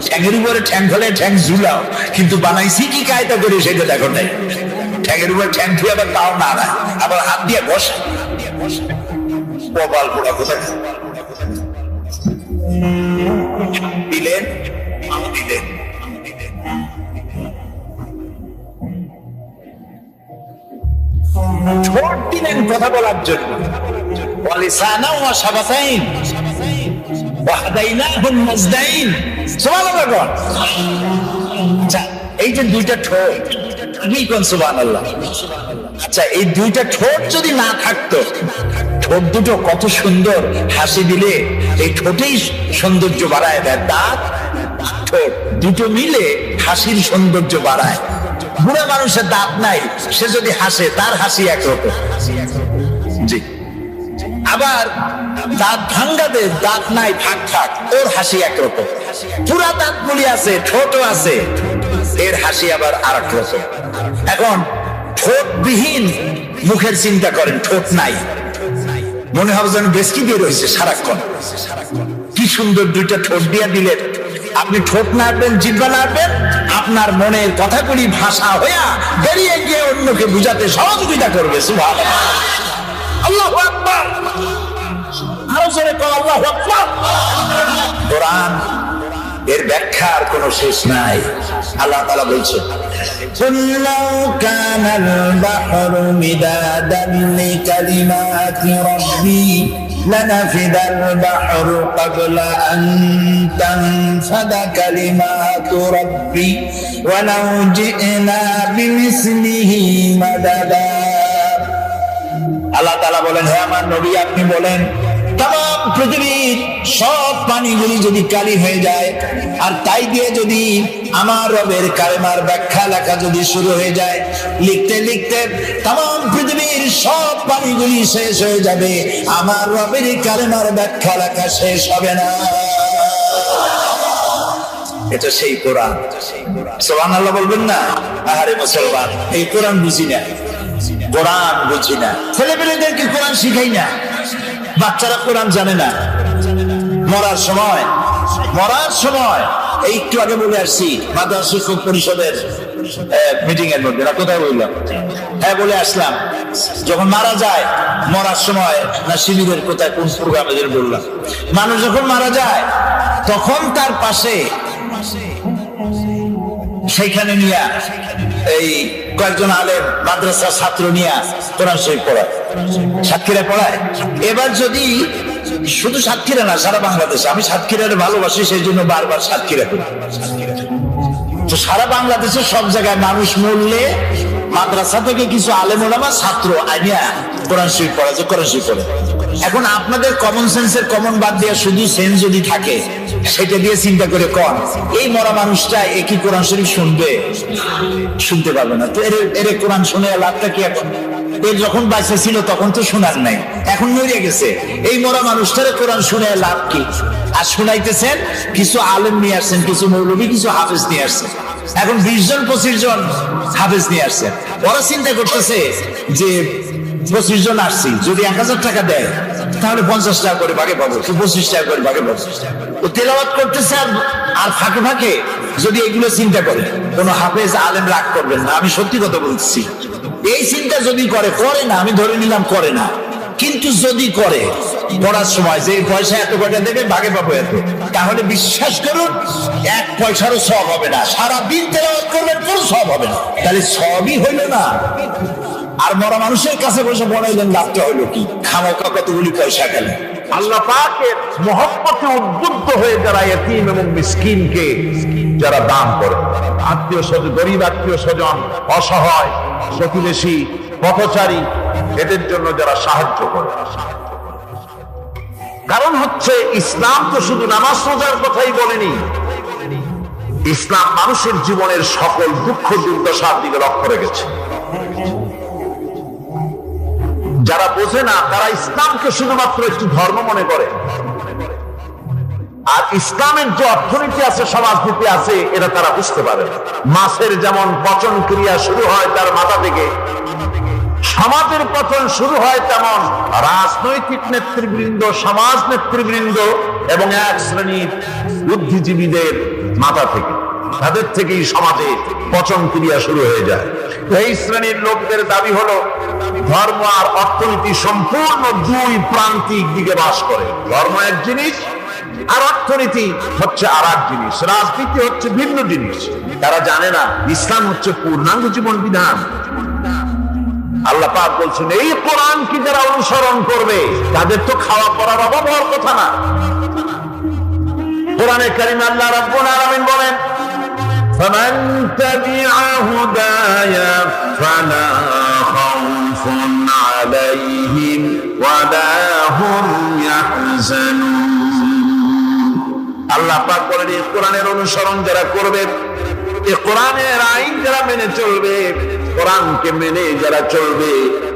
ঠ্যাঙের উপরে ঠ্যাং ফেলে ঠ্যাং ঝুলাও, কিন্তু বানাইছি কি কায়দা করে সেটা দেখো নাই। ঠ্যাঙের উপরে ঠ্যাং ধুয়ে আবার পাও না, আবার হাত দিয়ে বসা। কপাল পোড়া কোথায় দিলেন, দিলেন। দিলেন কথা বলার জন্য। ওয়ালিসানা ওয়া শাফাতাইন ওয়া হাদাইনাহুন নাজদাইন। সুবহানাল্লাহ। আচ্ছা, এই যে দুইটা ঠোঁট, কি কোন সুবহানাল্লাহ। আচ্ছা, এই দুইটা ঠোঁট যদি না থাকতো, ঠোঁট দুটো কত সুন্দর, হাসি দিলে এই ঠোঁটেই সৌন্দর্য বাড়ায় দেয়। দাঁত ঠোঁট দুটো মিলে হাসির সৌন্দর্য বাড়ায়। বুড়া মানুষের দাঁত নাই, সে যদি হাসে তার হাসি একরকম। জি, আবার দাঁত ভাঙ্গাদের দাঁত নাই, ফাঁক ফাঁক, ওর হাসি একরকম। পুরা দাঁত গুলি আছে, ঠোঁটও আছে, এর হাসি আবার আর এক রকম। এখন ঠোঁটবিহীন মুখের চিন্তা করেন, ঠোঁট নাই, মনে হবে যেন বেশকি দিয়ে রয়েছে সারাক্ষণ। কি সুন্দর দুইটা ঠোঁট দিয়া দিলেন। আপনি ঠোঁট নাড়বেন, জিহ্বা নাড়বেন, আপনার মনের কথাগুলি ভাষা হইয়া বেরিয়ে গিয়ে অন্যকে বুঝাতে সহযোগিতা করবে। সুবহানাল্লাহ। আল্লাহু আকবার। আরো জোরে কও আল্লাহু আকবার। কোরআন এর ব্যাখ্যার কোনো শেষ নাই। আল্লাহ তাআলা বলছেন, কুল্লাউ কানাল বাহরু মিদাদান লিকালিমাতি রাব্বি লানাফিদাল বাহরু ক্বাবলা আন তানফাদা কালিমাতু রাব্বি ওয়ালাউ জি'না বিমিসলিহি মাদাদা। আল্লাহ তাআলা বলেন, হে আমার নবী, আপনি বলেন তাম পৃথিবীর সব পানিগুলি যদি কালি হয়ে যায়, আর তাই দিয়ে যদি আমার রবের কালেমার ব্যাখ্যা লেখা যদি শুরু হয়ে যায়, লিখতে লিখতে তাম পৃথিবীর সব পানিগুলি শেষ হয়ে যাবে, আমার রবের কালেমার ব্যাখ্যা লেখা শেষ হবে না। এটা সেই কোরআন। সুবহানাল্লাহ বলবেন না? আহারে মুসলমান, এই কোরআন বুঝি না, কোরআন বুঝি না। ছেলেপেলেদেরকে কোরআন শিখাই না, বাচ্চারা কোরআন জানে না। মরার সময় এই একটু আগে বলে আসছি মাদ্রাসা শিক্ষক পরিষদের মিটিং এর মধ্যে, না কোথায় বললাম, হ্যাঁ বলে আসলাম, যখন মারা যায়, মরার সময় না শিবিরের কোথায় কোন প্রোগ্রামে বললাম, মানুষ যখন মারা যায় তখন তার পাশে সেইখানে নিয়ে এই কয়েকজন আলেম মাদ্রাসার ছাত্র নিয়ে কোরআন শরীফ পড়ায়, সাতক্ষীরা পড়ায়। এবার যদি শুধু সাতক্ষীরা না, সারা বাংলাদেশে, আমি সাতক্ষীরার ভালোবাসি সেই জন্য বারবার সাতক্ষীরা করি, তো সারা বাংলাদেশের সব জায়গায় মানুষ মরলে মাদ্রাসা থেকে কিছু আলেম ওলামা ছাত্র আইয়া কোরআন শরীফ পড়া, যে কোরআন শরীফ পড়ে। এখন আপনাদের কমন সেন্সের কমন বাদ দিয়ে শুধু সেন্স যদি থাকে, সেটা দিয়ে চিন্তা করে কন, এই মরা মানুষটা একই কোরআন শরীফ শুনবে? শুনতে পারবে না। তো এর কোরআন শুনে লাভটা কি? এখন এর যখন বাচ্চা ছিল তখন তো শোনার নাই, এখন মরে গেছে, এই মরা মানুষটারে কোরআন শুনে লাভ কি? আর শুনাইতেছেন কিছু আলেম নিয়ে আসছেন, কিছু মৌলবী, কিছু হাফেজ নিয়ে আসছেন। এখন 20 জন 25 জন হাফেজ নিয়ে আসছেন। ওরা চিন্তা করতেছে যে 25 জন আসছি, যদি 1000 টাকা দেয় তাহলে 50 টাকা করে ভাগে পাবো, 25 টাকা করে ভাগে পাবো। ও তেলাওয়াত করতেছে, আর ফাঁকে ফাঁকে যদি এগুলো চিন্তা করে, কোন হাফেজ আলেম রাগ করবেন না, আমি সত্যি কথা বলছি। এই চিন্তা যদি করে না, আমি ধরে নিলাম করে না, কিন্তু যদি করে পড়ার সময় যে পয়সা এত কয়টা দেবে, ভাগে পাবো এত, তাহলে বিশ্বাস করুন 1 পয়সারও সওয়াব হবে না। সারাদিন তেলাওয়াত করবেন, কোনো সওয়াব হবে না। তাহলে সবই হইল না, আর মরা মানুষের কাছে বসে পড়াইলেন, লাভটা হইলো কি? খামোখা কতগুলি পয়সা গেল। আল্লাহ পাকের মহব্বতে উদ্বুদ্ধ হয়ে যারা ইতিম এবং মিসকিনকে যারা দান করে, আত্মীয় স্বজন, গরিব আত্মীয় স্বজন, অসহায় প্রতিবেশী, পথচারী, এদের জন্য যারা সাহায্য করে। কারণ হচ্ছে ইসলাম তো শুধু নামাজ রোজার কথাই বলেনি, ইসলাম মানুষের জীবনের সকল দুঃখ দুর্দশার দিকে লক্ষ্য রেখেছে। যারা বোঝে না তারা ইসলামকে শুধুমাত্র একটি ধর্ম মনে করে, আর ইসলামের যে অর্থনীতি আছে, সমাজনীতি আছে, এটা তারা বুঝতে পারে না। মাছের যেমন পচন ক্রিয়া শুরু হয় তার মাথা থেকে, সমাজের পতন শুরু হয় তেমন রাজনৈতিক নেতৃবৃন্দ, সমাজ নেতৃবৃন্দ এবং এক শ্রেণীর বুদ্ধিজীবীদের মাথা থেকে, তাদের থেকেই সমাজে পচন ক্রিয়া শুরু হয়ে যায়। এই শ্রেণীর লোকদের দাবি হলো ধর্ম আর অর্থনীতি সম্পূর্ণ দুই প্রান্তিক দিকে বাস করে। ধর্ম এক জিনিস আর অর্থনীতি হচ্ছে আর এক জিনিস, রাজনীতি হচ্ছে ভিন্ন জিনিস। তারা জানে না ইসলাম হচ্ছে পূর্ণাঙ্গ জীবন বিধান। আল্লাহ পাক বলছেন এই কোরআন কি যারা অনুসরণ করবে তাদের তো খাওয়া পড়ার অভাব হওয়ার কথা না। কোরআনে কারীমে আল্লাহ রাব্বুল আলামিন বলেন ফামান তাবিআ হুদায়া ফালা খাউফুন আলাইহিম ওয়ালা হুম ইয়াহজানুন। আল্লাহ পাক বলেন এই কোরআনের অনুসরণ যারা করবে, এই কোরআনের আইন যারা মেনে চলবে, কোরআনকে মেনে যারা চলবে,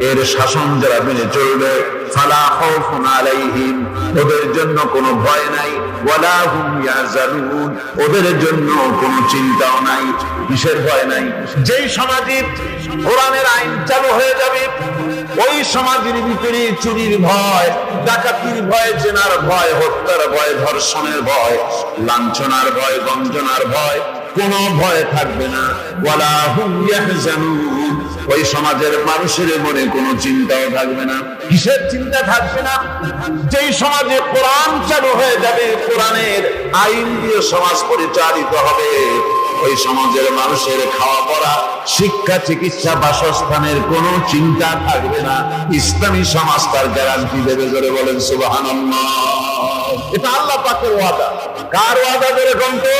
এর শাসন যারা মেনে চলবে, ফালা খাউফুন আলাইহিম ওদের জন্য কোনো ভয় নাই, ওয়ালা হুম ইয়াহজানুন ওদের জন্য কোনো চিন্তাও নাই। কিসের ভয় নাই? যেই সমাজে কোরআনের আইন চালু হয়ে যাবে ওই সমাজের ভিতরে চুরির ভয়, ডাকাতির ভয়, জেনার ভয়, হত্যার ভয়, ধর্ষণের ভয়, লাঞ্ছনার ভয়, গঞ্জনার ভয়, কোনো ভয় থাকবে না। ওয়ালা হুম ইয়াহজানুন ওই সমাজের মানুষের মনে কোনো চিন্তাও থাকবে না। কিসের চিন্তা থাকবে না? যেই সমাজে কোরআন চালু হয়ে যাবে, কোরআনের আইন দিয়ে সমাজ পরিচালিত হবে, ওই সমাজের মানুষের খাওয়া পড়া, শিক্ষা, চিকিৎসা, বাসস্থানের কোনো চিন্তা থাকবে না। ইসলামী সমাজ তার গ্যারান্টি দেবে। জোরে বলেন সুবহানাল্লাহ। এটা আল্লাহ পাকের ওয়াদা। কার ওয়াদা? ধরে তো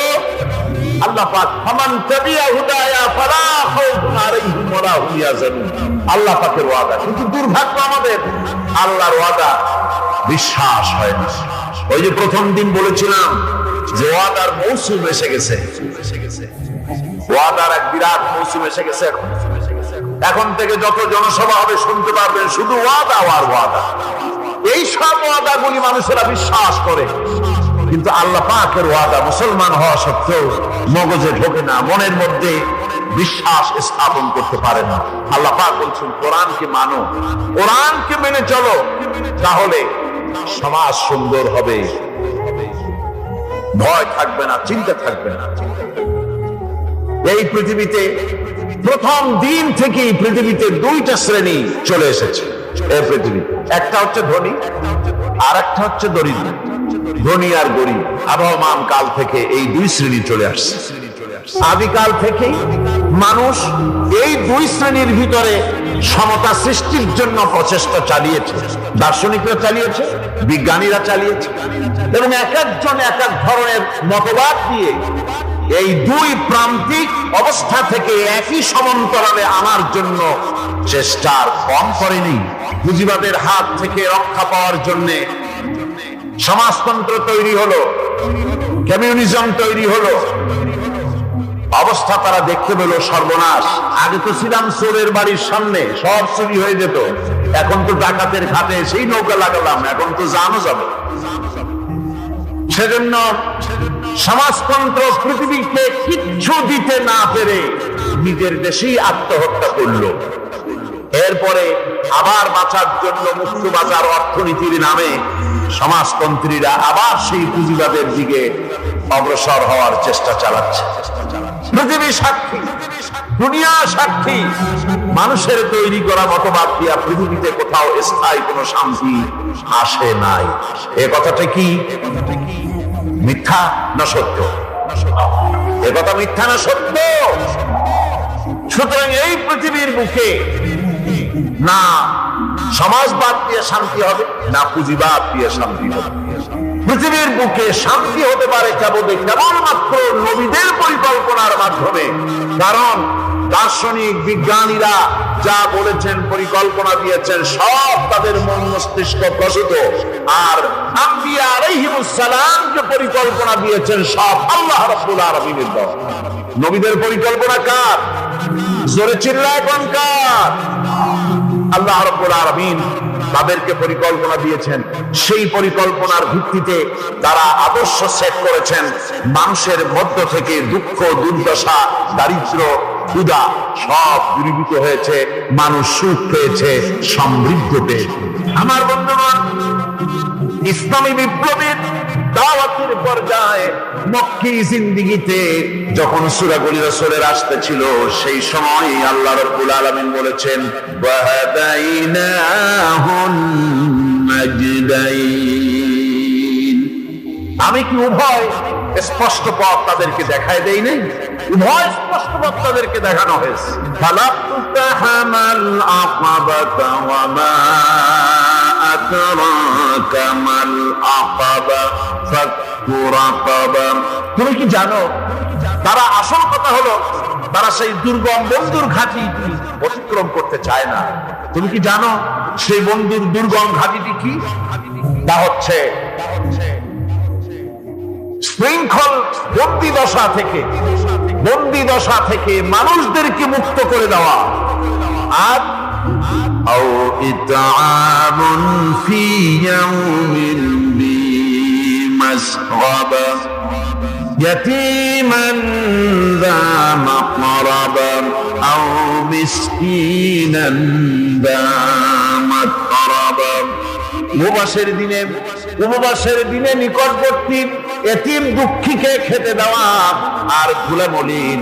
আল্লাহ পাক ফামান তাবিআ হুদায়া ফালা খাউফুন আলাইহিম ওয়ালা হুম ইয়াহজানুন আল্লাহ পাকের ওয়াদা। কিন্তু দুর্ভাগ্য আমাদের আল্লাহর ওয়াদা বিশ্বাস হয় না। ওই যে প্রথম দিন বলেছিলাম যে ওয়াদার মৌসুম এসে গেছে, ওয়াদার এক বিরাট মৌসুম এসে গেছে। এখন থেকে যত জনসভা হবে শুনতে পারবেন শুধু ওয়াদা আর ওয়াদা। এই সব ওয়াদাগুলি মানুষেরা বিশ্বাস করে, কিন্তু আল্লাহ পাকের ওয়াদা মুসলমান হওয়া সত্ত্বেও মগজে ঢোকে না, মনের মধ্যে বিশ্বাস স্থাপন করতে পারে না। আল্লাহ পাক বলছেন কোরআনকে মানো, কোরআনকে মেনে চলো, তাহলে সমাজ সুন্দর হবে, ভয় থাকবে না, চিন্তা থাকবে না। এই পৃথিবীতে প্রথম দিন থেকেই পৃথিবীতে দুইটা শ্রেণী চলে এসেছে। এই পৃথিবী একটা হচ্ছে ধনী আর একটা হচ্ছে দরিদ্র। ধনী আর গরিব আবহমান কাল থেকে এই দুই শ্রেণী চলে আসছে। আদিকাল থেকেই মানুষ এই দুই শ্রেণীর ভিতরে সমতা সৃষ্টির জন্য প্রচেষ্টা চালিয়েছে। দার্শনিকরা চালিয়েছে, বিজ্ঞানীরা চালিয়েছে, এবং এক একজন এক এক ধরনের মতবাদ দিয়ে এই দুই প্রান্তিক অবস্থা থেকে একই সমান্তরালে আনার জন্য চেষ্টা কম করেনি। পুঁজিবাদের হাত থেকে রক্ষা পাওয়ার জন্য সমাজতন্ত্র তৈরি হলো, কমিউনিজম তৈরি হলো। অবস্থা তারা দেখতে পেল সর্বনাশ। আগে তো ছিলাম চোরের বাড়ির সামনে, সব চুরি হয়ে যেত, এখন তো ডাকাতের ঘাটে সেই নৌকা লাগালাম, এখন তো জানো যাবে। সেজন্য সমাজতন্ত্র পৃথিবীকে কিচ্ছু দিতে না পেরে নিজের দেশেই আত্মহত্যা করলো। এরপরে আবার বাঁচার জন্য মুক্ত বাজার অর্থনীতির নামে সমাজতন্ত্রীরা আবার সেই পুঁজিবাদের দিকে অগ্রসর হওয়ার চেষ্টা চালাচ্ছে। পৃথিবী সাক্ষী, দুনিয়া সাক্ষী, মানুষের তৈরি করা মতবাদ দিয়া পৃথিবীতে কোথাও স্থায়ী কোনো শান্তি আসে নাই। এ কথাটা কি মিথ্যা না সত্য? এ কথা মিথ্যা না সত্য? সুতরাং এই পৃথিবীর বুকে না সমাজবাদ দিয়ে শান্তি হবে, না পুঁজিবাদ দিয়ে শান্তি হবে। পৃথিবীর বুকে শান্তি হতে পারে কেবলমাত্র নবীদের পরিকল্পনার মাধ্যমে। কারণ দার্শনিক বিজ্ঞানীরা যা বলেছেন, পরিকল্পনা দিয়েছেন, সব তাদের মন মস্তিষ্ক প্রসূত। আর আম্বিয়া আলাইহিমুস সালাম যে পরিকল্পনা দিয়েছেন, সব আল্লাহ রাব্বুল আলামিনের দেওয়া। নবীদের পরিকল্পনা কার? জোরে চিল্লায় কোন কার? আল্লাহ রাব্বুল আলামিন তাদেরকে পরিকল্পনা দিয়েছেন। সেই পরিকল্পনার ভিত্তিতে তারা আদর্শ সেট করেছেন। মানুষের মধ্য থেকে দুঃখ, দুর্দশা, দারিদ্র, ক্ষুধা সব দূরীভূত হয়েছে, মানুষ সুখ পেয়েছে, সমৃদ্ধ পেয়েছে। আমার বন্ধুগণ, ইসলামী বিপ্লবের দাওয়াতের পর্যায়ে মক্কি জিন্দেগিতে যখন সূরাগুলি রাসূলের আসতেছিল, সেই সময় আল্লাহ রাব্বুল আলামিন বলেছেন ওয়াহাদাইনাহুন নাজদাইন, আমি কি উভয় স্পষ্ট পথ তাদেরকে দেখায় দেই নাই? উভয় স্পষ্ট তাদেরকে দেখানো হয়েছে। ফালাক্তাহামাল আকাবাতা ওয়া মা আদরাকা মাল আকাবা ফাক্কু রাকাবা। তুমি কি জানো, তারা আসল কথা হলো তারা সেই দুর্গম বন্ধুর ঘাঁটি অতিক্রম করতে চায় না। তুমি কি জানো সেই বন্ধুর দুর্গম ঘাঁটিটি কি? তা হচ্ছে শৃঙ্খল বন্দি দশা থেকে মানুষদেরকে মুক্ত করে দেওয়া, আর আও ইতআমুন ফি ইয়াউমিন বি মাসগাবা ইয়াতীমান যা মাকরাবা আও মিসকিনান যা মাতরাবা। উপবাসের দিনে নিকটবর্তী এতিম দুঃখীকে খেতে দেওয়া, আর গুলামলিন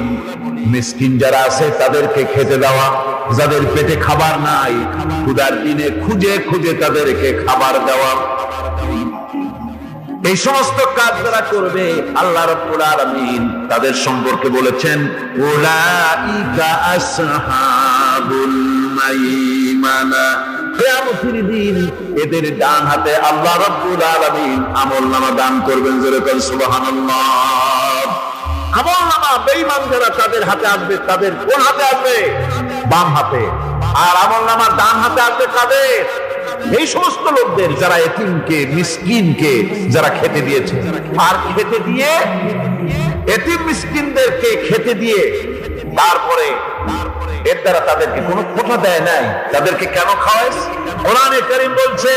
মিসকিন যারা আছে তাদেরকে খেতে দেওয়া, যাদের পেটে খাবার নাই ক্ষুধার দিনে খুঁজে খুঁজে তাদেরকে খাবার দেওয়া। এই সমস্ত কাজ যারা করবে আল্লাহ রাব্বুল আলামিন তাদের সম্পর্কে বলেছেন উলাইকা আসহাবুল মাইমানা। কিয়ামতের দিন এদের ডান হাতে আল্লাহ রাব্বুল আলামিন আমলনামা দান করবেন। জোরে বলেন সুবহানাল্লাহ। আমলনামা বেঈমান যারা তাদের হাতে আসবে, তাদের কোন হাতে আসবে? বাম হাতে। আর আমলনামা ডান হাতে আসবে কাদের? এই সমস্ত লোকদের যারা এতিমকে মিসকিনকে যারা খেতে দিয়েছে। আর খেতে দিয়ে এতিম মিসকিনদেরকে খেতে দিয়ে তারপরে এর দ্বারা তাদেরকে কোনো খোঁটা দেয় নাই। তাদেরকে কেন খাওয়ায়? কোরআনে কারীম বলছে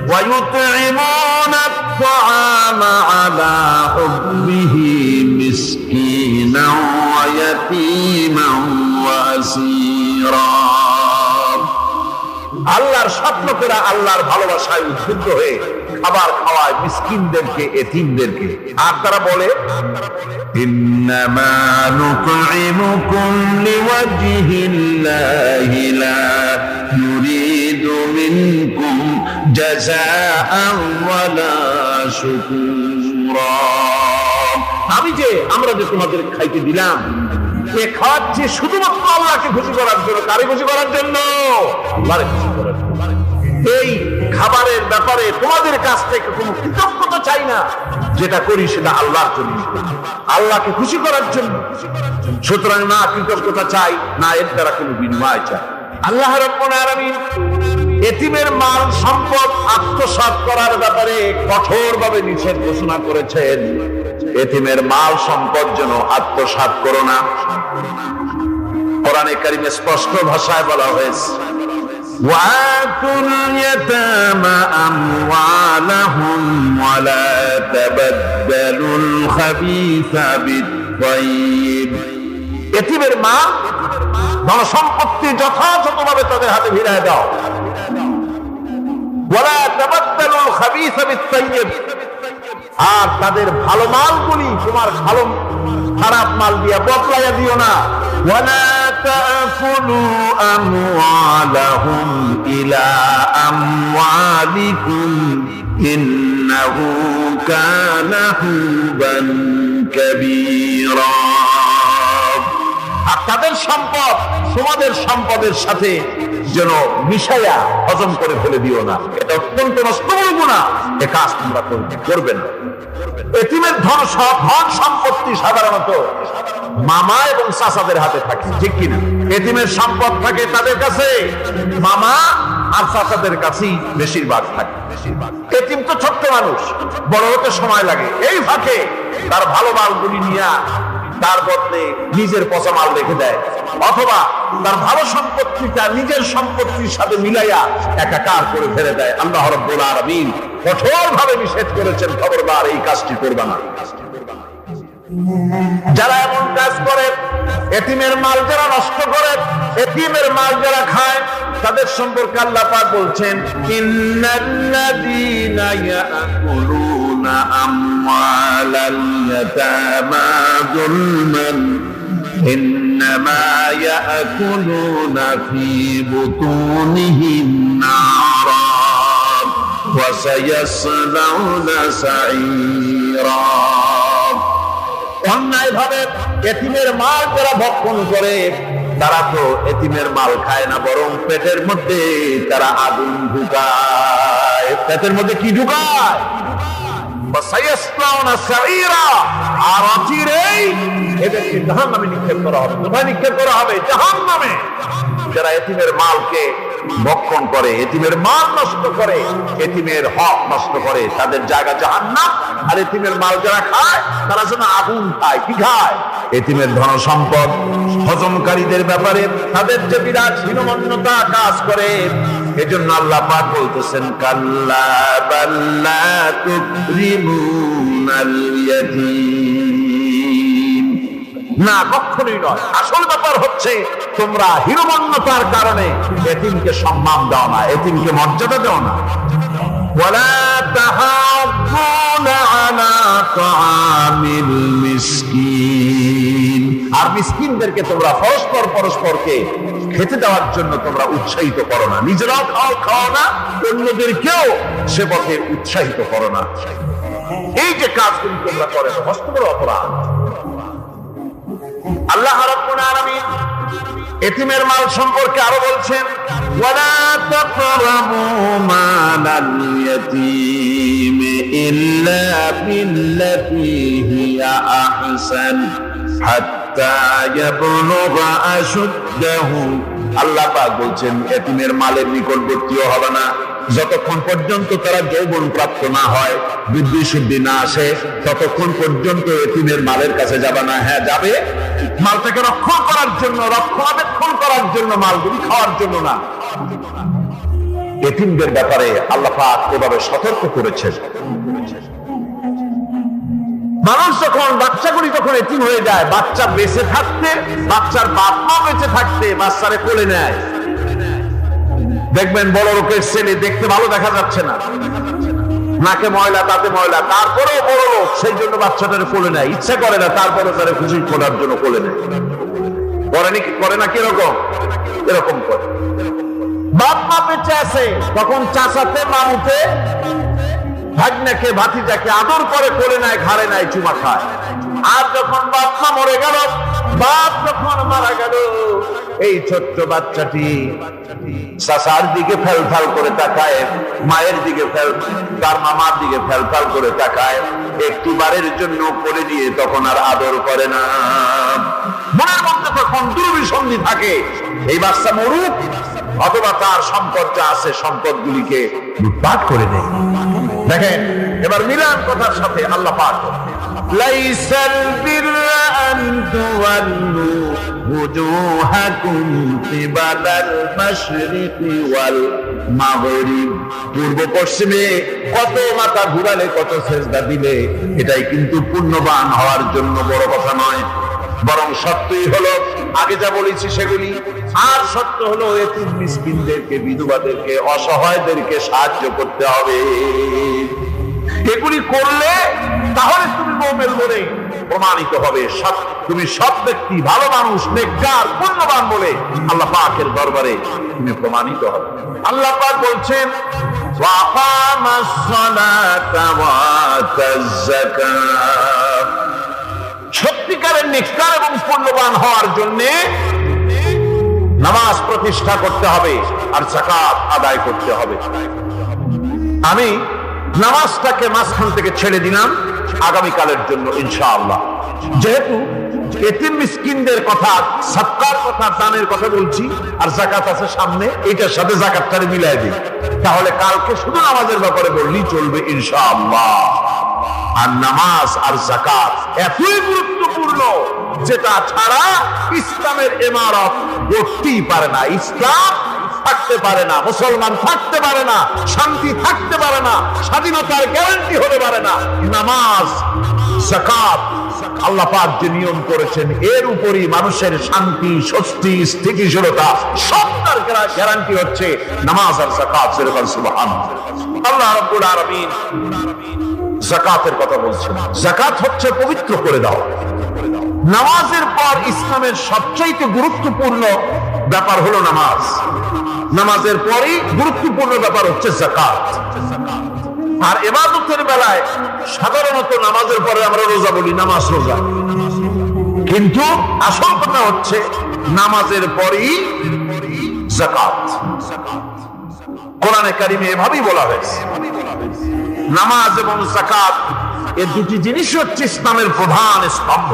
ওয়ায়ুতঈমুনা আত-তাআমা আলা হুব্বিহি মিসকিনাও ওয়া ইয়াতীমান ওয়া আসীরা। আল্লাহর স্বপ্নকেরা আল্লাহর ভালোবাসায় উদ্বুদ্ধ হয়ে খাবার খাওয়ায় মিসকিনদেরকে, এতিমদেরকে। আর তারা বলে ইন্নামা নুতঈমুকুম লিওয়াজহিল্লাহি লা নুরিদু মিনকুম জাযাআন ওয়ালা শুকুরা। আমরা যে তোমাদের খাইতে দিলাম, এ খাওয়াচ্ছি শুধুমাত্র আল্লাহকে খুশি করার জন্য। কারে খুশি করার জন্য? আল্লাহকে খুশি করার জন্য। এই খাবারের ব্যাপারে তোমাদের কাছ থেকে কোনো কৃতজ্ঞতা চাই না, যেটা করি সেটা আল্লাহর জন্য, আল্লাহকে খুশি করার জন্য। সুতরাং না কৃতজ্ঞতা চাই, না এর দ্বারা কোনো বিনিময় চাই। আল্লাহ রাব্বুল আলামিন এতিমের মাল সম্পদ আত্মসাৎ করার ব্যাপারে কঠোরভাবে নিষেধ ঘোষণা করেছেন। এতিমের মাল সম্পদ যেন আত্মসাৎ করো না। কোরআনে কারীমে স্পষ্ট ভাষায় বলা হয়েছে ওয়াতুল ইয়াতামা আমওয়ালাহুম ওয়া লা তাবাদদালুল খাবিসা বিত-তাইয়্যিব। এতিমের মাল ধন সম্পত্তি যথাযথভাবে তাদের হাতে ফিরিয়ে দাও। ওয়া লা তাবাদদালুল খাবিসা বিত-তাইয়্যিব। আর তাদের ভালো মালগুলি তোমার ভালো খারাপ মাল দিয়া বদলাইয়া দিও না। ওয়ালা তাকুলু আমওয়ালাহুম ইলা আমওয়ালিকুম ইন্নাহু কানা হুবান কাবীরা। আর তাদের সম্পদ তোমাদের সম্পদের সাথে যেন মিশাইয়া হজম করে ফেলে দিও না। এটা অত্যন্ত নষ্টময় গুনাহ। এ কাজ তোমরা করবে না। এতিমের ধন সম্পত্তি সাধারণত মামা এবং চাচাদের হাতে থাকে, ঠিক কিনা? এতিমের সম্পদ থাকে তাদের কাছে, মামা আর চাচাদের কাছেই বেশিরভাগ থাকে। এতিম তো ছোট্ট মানুষ, বড় হতে সময় লাগে। এই ফাঁকে তার ভালো মালগুলি নিয়ে তার বদলে নিজের পচা মাল রেখে দেয়, অথবা তার ভালো সম্পত্তিটা নিজের সম্পত্তির সাথে মিলাইয়া একাকার করে ফেলে দেয়। আল্লাহ রাব্বুল আলামিন কঠোরভাবে নিষেধ করেছেন, খবরদার এই কাজটি করবে না। যারা এমন কাজ করে, এতিমের মাল যারা নষ্ট করে, এতিমের মাল যারা খায়, তাদের সম্পর্কে আল্লাহ পাক বলছেন ইন্নাল্লাযীনা ইয়াকুলুনা আমওয়ালাল ইয়াতামা যুলমান ইন্নামা ইয়াকুলুনা ফী বুতুনিহিম নারা ওয়া সায়াসলাউনা সাঈরা। অন্যায়ভাবে এতিমের মাল যারা ভক্ষণ করে তারা তো এতিমের মাল খায় না, বরং পেটের মধ্যে তারা আগুন ঢুকায়। পেটের মধ্যে কি ঢুকায়? আর অচিরেই এদেরকে জাহান্নামে নিক্ষেপ করা হবে। কোথায় নিক্ষেপ করা হবে? জাহান্নামে। যারা এতিমের মালকে ভক্ষণ করে, এতিমের মাল নষ্ট করে, এতিমের হক নষ্ট করে, তাদের জায়গা জাহান্নাম। আর এতিমের মাল যারা খায় তারা যেন আগুন খায়। কি খায়? এতিমের ধন সম্পদ হজমকারীদের ব্যাপারে তাদের যে বিরাট হীনমন্যতা কাজ করে। এজন্য আল্লাহ পাক বলতেছেন, কাল্লা বাল্লা তুকরিমুনাল ইয়াতীম। না, কখনোই নয়। আসল ব্যাপার হচ্ছে তোমরা হীনমন্যতার কারণে এতিমকে সম্মান দাও না, এতিমকে মর্যাদা দাও না। ওয়ালা তাহাব্বুনা আলা তাআমিল মিসকিন। আর মিসকিনদেরকে তোমরা পরস্পরকে খেতে দেওয়ার জন্য তোমরা উৎসাহিত করো না। নিজেরাও খাও না, অন্যদেরকেও সে পথে উৎসাহিত করো না। এই যে কাজগুলি তোমরা করে, মস্ত বড় অপরাধ। আল্লাহ রাব্বুল আলামিন এতিমের মাল সম্পর্কে আরো বলছেন, ওয়ালা তাকরাবু মালাল ইয়াতীম ইল্লা বিল্লাতী হিয়া আহসান হাত্তা ইয়াবলুগা আশুদ্দাহু। আল্লাহ পাক বলছেন, এতিমের মালের নিকটবর্তীও হবে না যতক্ষণ পর্যন্ত তারা যৌবন প্রাপ্ত না হয়, বুদ্ধি শুদ্ধি না আসে, ততক্ষণ পর্যন্ত এতিমের মালের কাছে যাবে না। হ্যাঁ, যাবে মালটাকে রক্ষণ করার জন্য, রক্ষণাবেক্ষণ করার জন্য, মালগুলি খাওয়ার জন্য না। এতিমদের ব্যাপারে আল্লাহ পাক এভাবে সতর্ক করেছেন। মানুষ যখন, বাচ্চাগুলি যখন এতিম হয়ে যায়, বাচ্চা বেঁচে থাকতে, বাচ্চার বাপ মা বেঁচে থাকতে বাচ্চারে কোলে নেয়। দেখবেন বড় লোকের ছেলে দেখতে ভালো দেখা যাচ্ছে না, নাকে ময়লা, তাতে ময়লা, তারপরেও বড় লোক, সেই জন্য বাচ্চাটারে কোলে নেয়। ইচ্ছা করে না, তারপরে তারা খুশি করার জন্য কোলে নেয়। করে না কিরকম? এরকম করে। বাপ মা বেঁচে আছে, তখন চাচাতে মামুতে ভাগ্নাকে ভাতিজাকে আদর করে কোলে নেয়, ঘাড়ে নেয়, চুমা খায়। আর যখন বাপ মা মরে গেল, বাপ যখন মারা গেল, এই ছোট্ট বাচ্চাটি চাচার দিকে ফেলফাল করে তাকায়, মায়ের দিকে তার মামার দিকে ফেলফাল করে তাকায়, একটু বারের জন্য কোলে দিয়ে তখন আর আদর করে না। মনের মধ্যে তখন দুর্বিসন্ধি থাকে, এই বাচ্চা মরুক অথবা তার সম্পদ যা আছে সম্পদগুলিকে লুটপাট করে দেয়। দেখেন এবার মিলান কথার সাথে আল্লাহ পাক, লাইসাল বিররা আন তুওয়াল্লু ওয়াজুহাকুম কিবালাল মাশরিকি ওয়াল মাগরিব। পূর্ব পশ্চিমে কত মাথা ঘুরালে, কত সেজদা দিলে, এটাই কিন্তু পুণ্যবান হওয়ার জন্য বড় কথা নয়। বরং সত্যই হলো আগে যা বলেছি সেগুলি, আর সত্য হলো এতিম মিসকিনদেরকে, বিধবাদেরকে, অসহায়দেরকে সাহায্য করতে হবে। এগুলি করলে তাহলে তুমি মুমিন বলে প্রমাণিত হবে, তুমি সব ব্যক্তি ভালো মানুষ, নেককার, পুণ্যবান বলে আল্লাহ পাকের দরবারে তুমি প্রমাণিত হবে। আল্লাহ পাক বলছেন, ওয়াকামাস সালাতা ওয়া আতাজ যাকাত। সত্যিকারের নেককার এবং পুণ্যবান হওয়ার জন্য নামাজ প্রতিষ্ঠা করতে হবে আর যাকাত আদায় করতে হবে। আমি নামাজটাকে মাঝখান থেকে ছেড়ে দিলাম আগামীকালের জন্য ইনশাআল্লাহ। যেহেতু এতিম মিসকিনদের কথা, সাদকার কথা, দানের কথা বলছি, আর যাকাত আছে সামনে, এটার সাথে যাকাতটারে মিলাই দিই, তাহলে কালকে শুধু নামাজের ব্যাপারে বললেই চলবে ইনশাআল্লাহ। আর নামাজ আর যাকাত এতই গুরুত্বপূর্ণ, যেটা ছাড়া ইসলামের ইমারত গড়তেই পারে না, ইসলাম থাকতে পারে না, মুসলমান থাকতে পারে না, শান্তি থাকতে পারে না, স্বাধীনতার গ্যারান্টি হতে পারে না। নামাজ, যাকাত আল্লাহ পাক যে নিয়ম করেছেন, এর উপরই মানুষের শান্তি, স্বস্তি, স্থিতিশীলতা সবটার গ্যারান্টি হচ্ছে নামাজ আর যাকাত। সুবহানাল্লাহ। আল্লাহ রাব্বুল আলামিন যাকাতের কথা বলছেন। যাকাত হচ্ছে পবিত্র করে দাও। নামাজের পর ইসলামের সবচাইতে গুরুত্বপূর্ণ ব্যাপার হলো নামাজ। নামাজের পরেই গুরুত্বপূর্ণ ব্যাপার হচ্ছে যাকাত। আর ইবাদতের বেলায় সাধারণত নামাজের পরে আমরা রোজা বলি, নামাজ রোজা, কিন্তু আসল কথা হচ্ছে নামাজের পরেই যাকাত। কোরআনে কারিমে এভাবেই বলা হয়েছে, নামাজ এবং যাকাত এই দুটি জিনিস হচ্ছে ইসলামের প্রধান স্তম্ভ।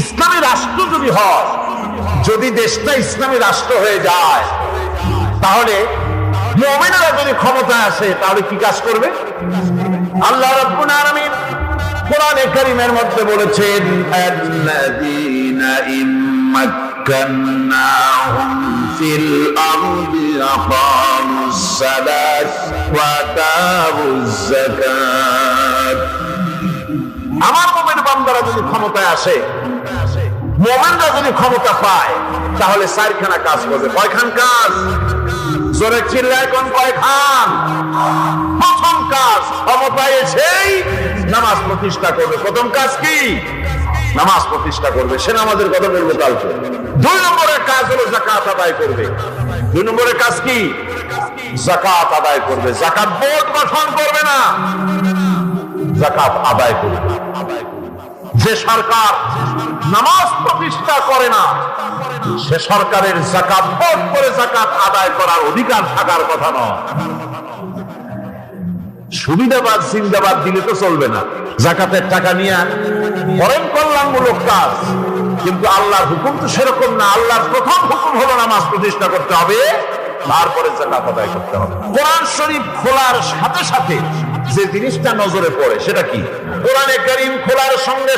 ইসলামী রাষ্ট্র যদি হয়, যদি দেশটা ইসলামী রাষ্ট্র হয়ে যায়, তাহলে মুমিনেরা যদি ক্ষমতায় আসে তাহলে কি কাজ করবে? আল্লাহ রাব্বুল আলামিন কোরআনে কারীমের মধ্যে বলেছেন, আল্লাযীনা ইম্মাক্কান্নাহুম ফিল আরদি আকামুস সালাত ওয়া আতাউজ যাকাত। আমার মুমিন বান্দারা যদি ক্ষমতায় আসে, মুমিনরা যদি ক্ষমতা পায়, তাহলে চারখানা কাজ করবে। কয়খান কাজ? জোরে চিল্লায় কোন কয়খান? প্রথম কাজ, ক্ষমতায় এসেই নামাজ প্রতিষ্ঠা করবে। প্রথম কাজ কি? নামাজ প্রতিষ্ঠা করবে। সে নামাজের কথা বলবো কালকে। 2 নম্বরের কাজ হলো যাকাত আদায় করবে। 2 নম্বরের কাজ কি? যাকাত আদায় করবে। যাকাত বোর্ড গঠন করবে না, যাকাত আদায় করবে। যে সরকার নামাজ প্রতিষ্ঠা করে না, সে সরকারের যাকাত বোর্ড করে যাকাত আদায় করার অধিকার থাকার কথা নয়। সুবিধাবাদ জিন্দাবাদ দিলে তো চলবে না। যাকাতের টাকা নিয়ে করেন কল্যাণমূলক কাজ, কিন্তু আল্লাহর হুকুম তো সেরকম না। আল্লাহর প্রথম হুকুম হলো নামাজ প্রতিষ্ঠা করতে হবে, তারপরে যাকাত আদায় করতে হবে। কোরআন শরীফ খোলার সাথে সাথে যে জিনিসটা নজরে পড়ে সেটা কি? কোরআনে কারীম খোলার সঙ্গে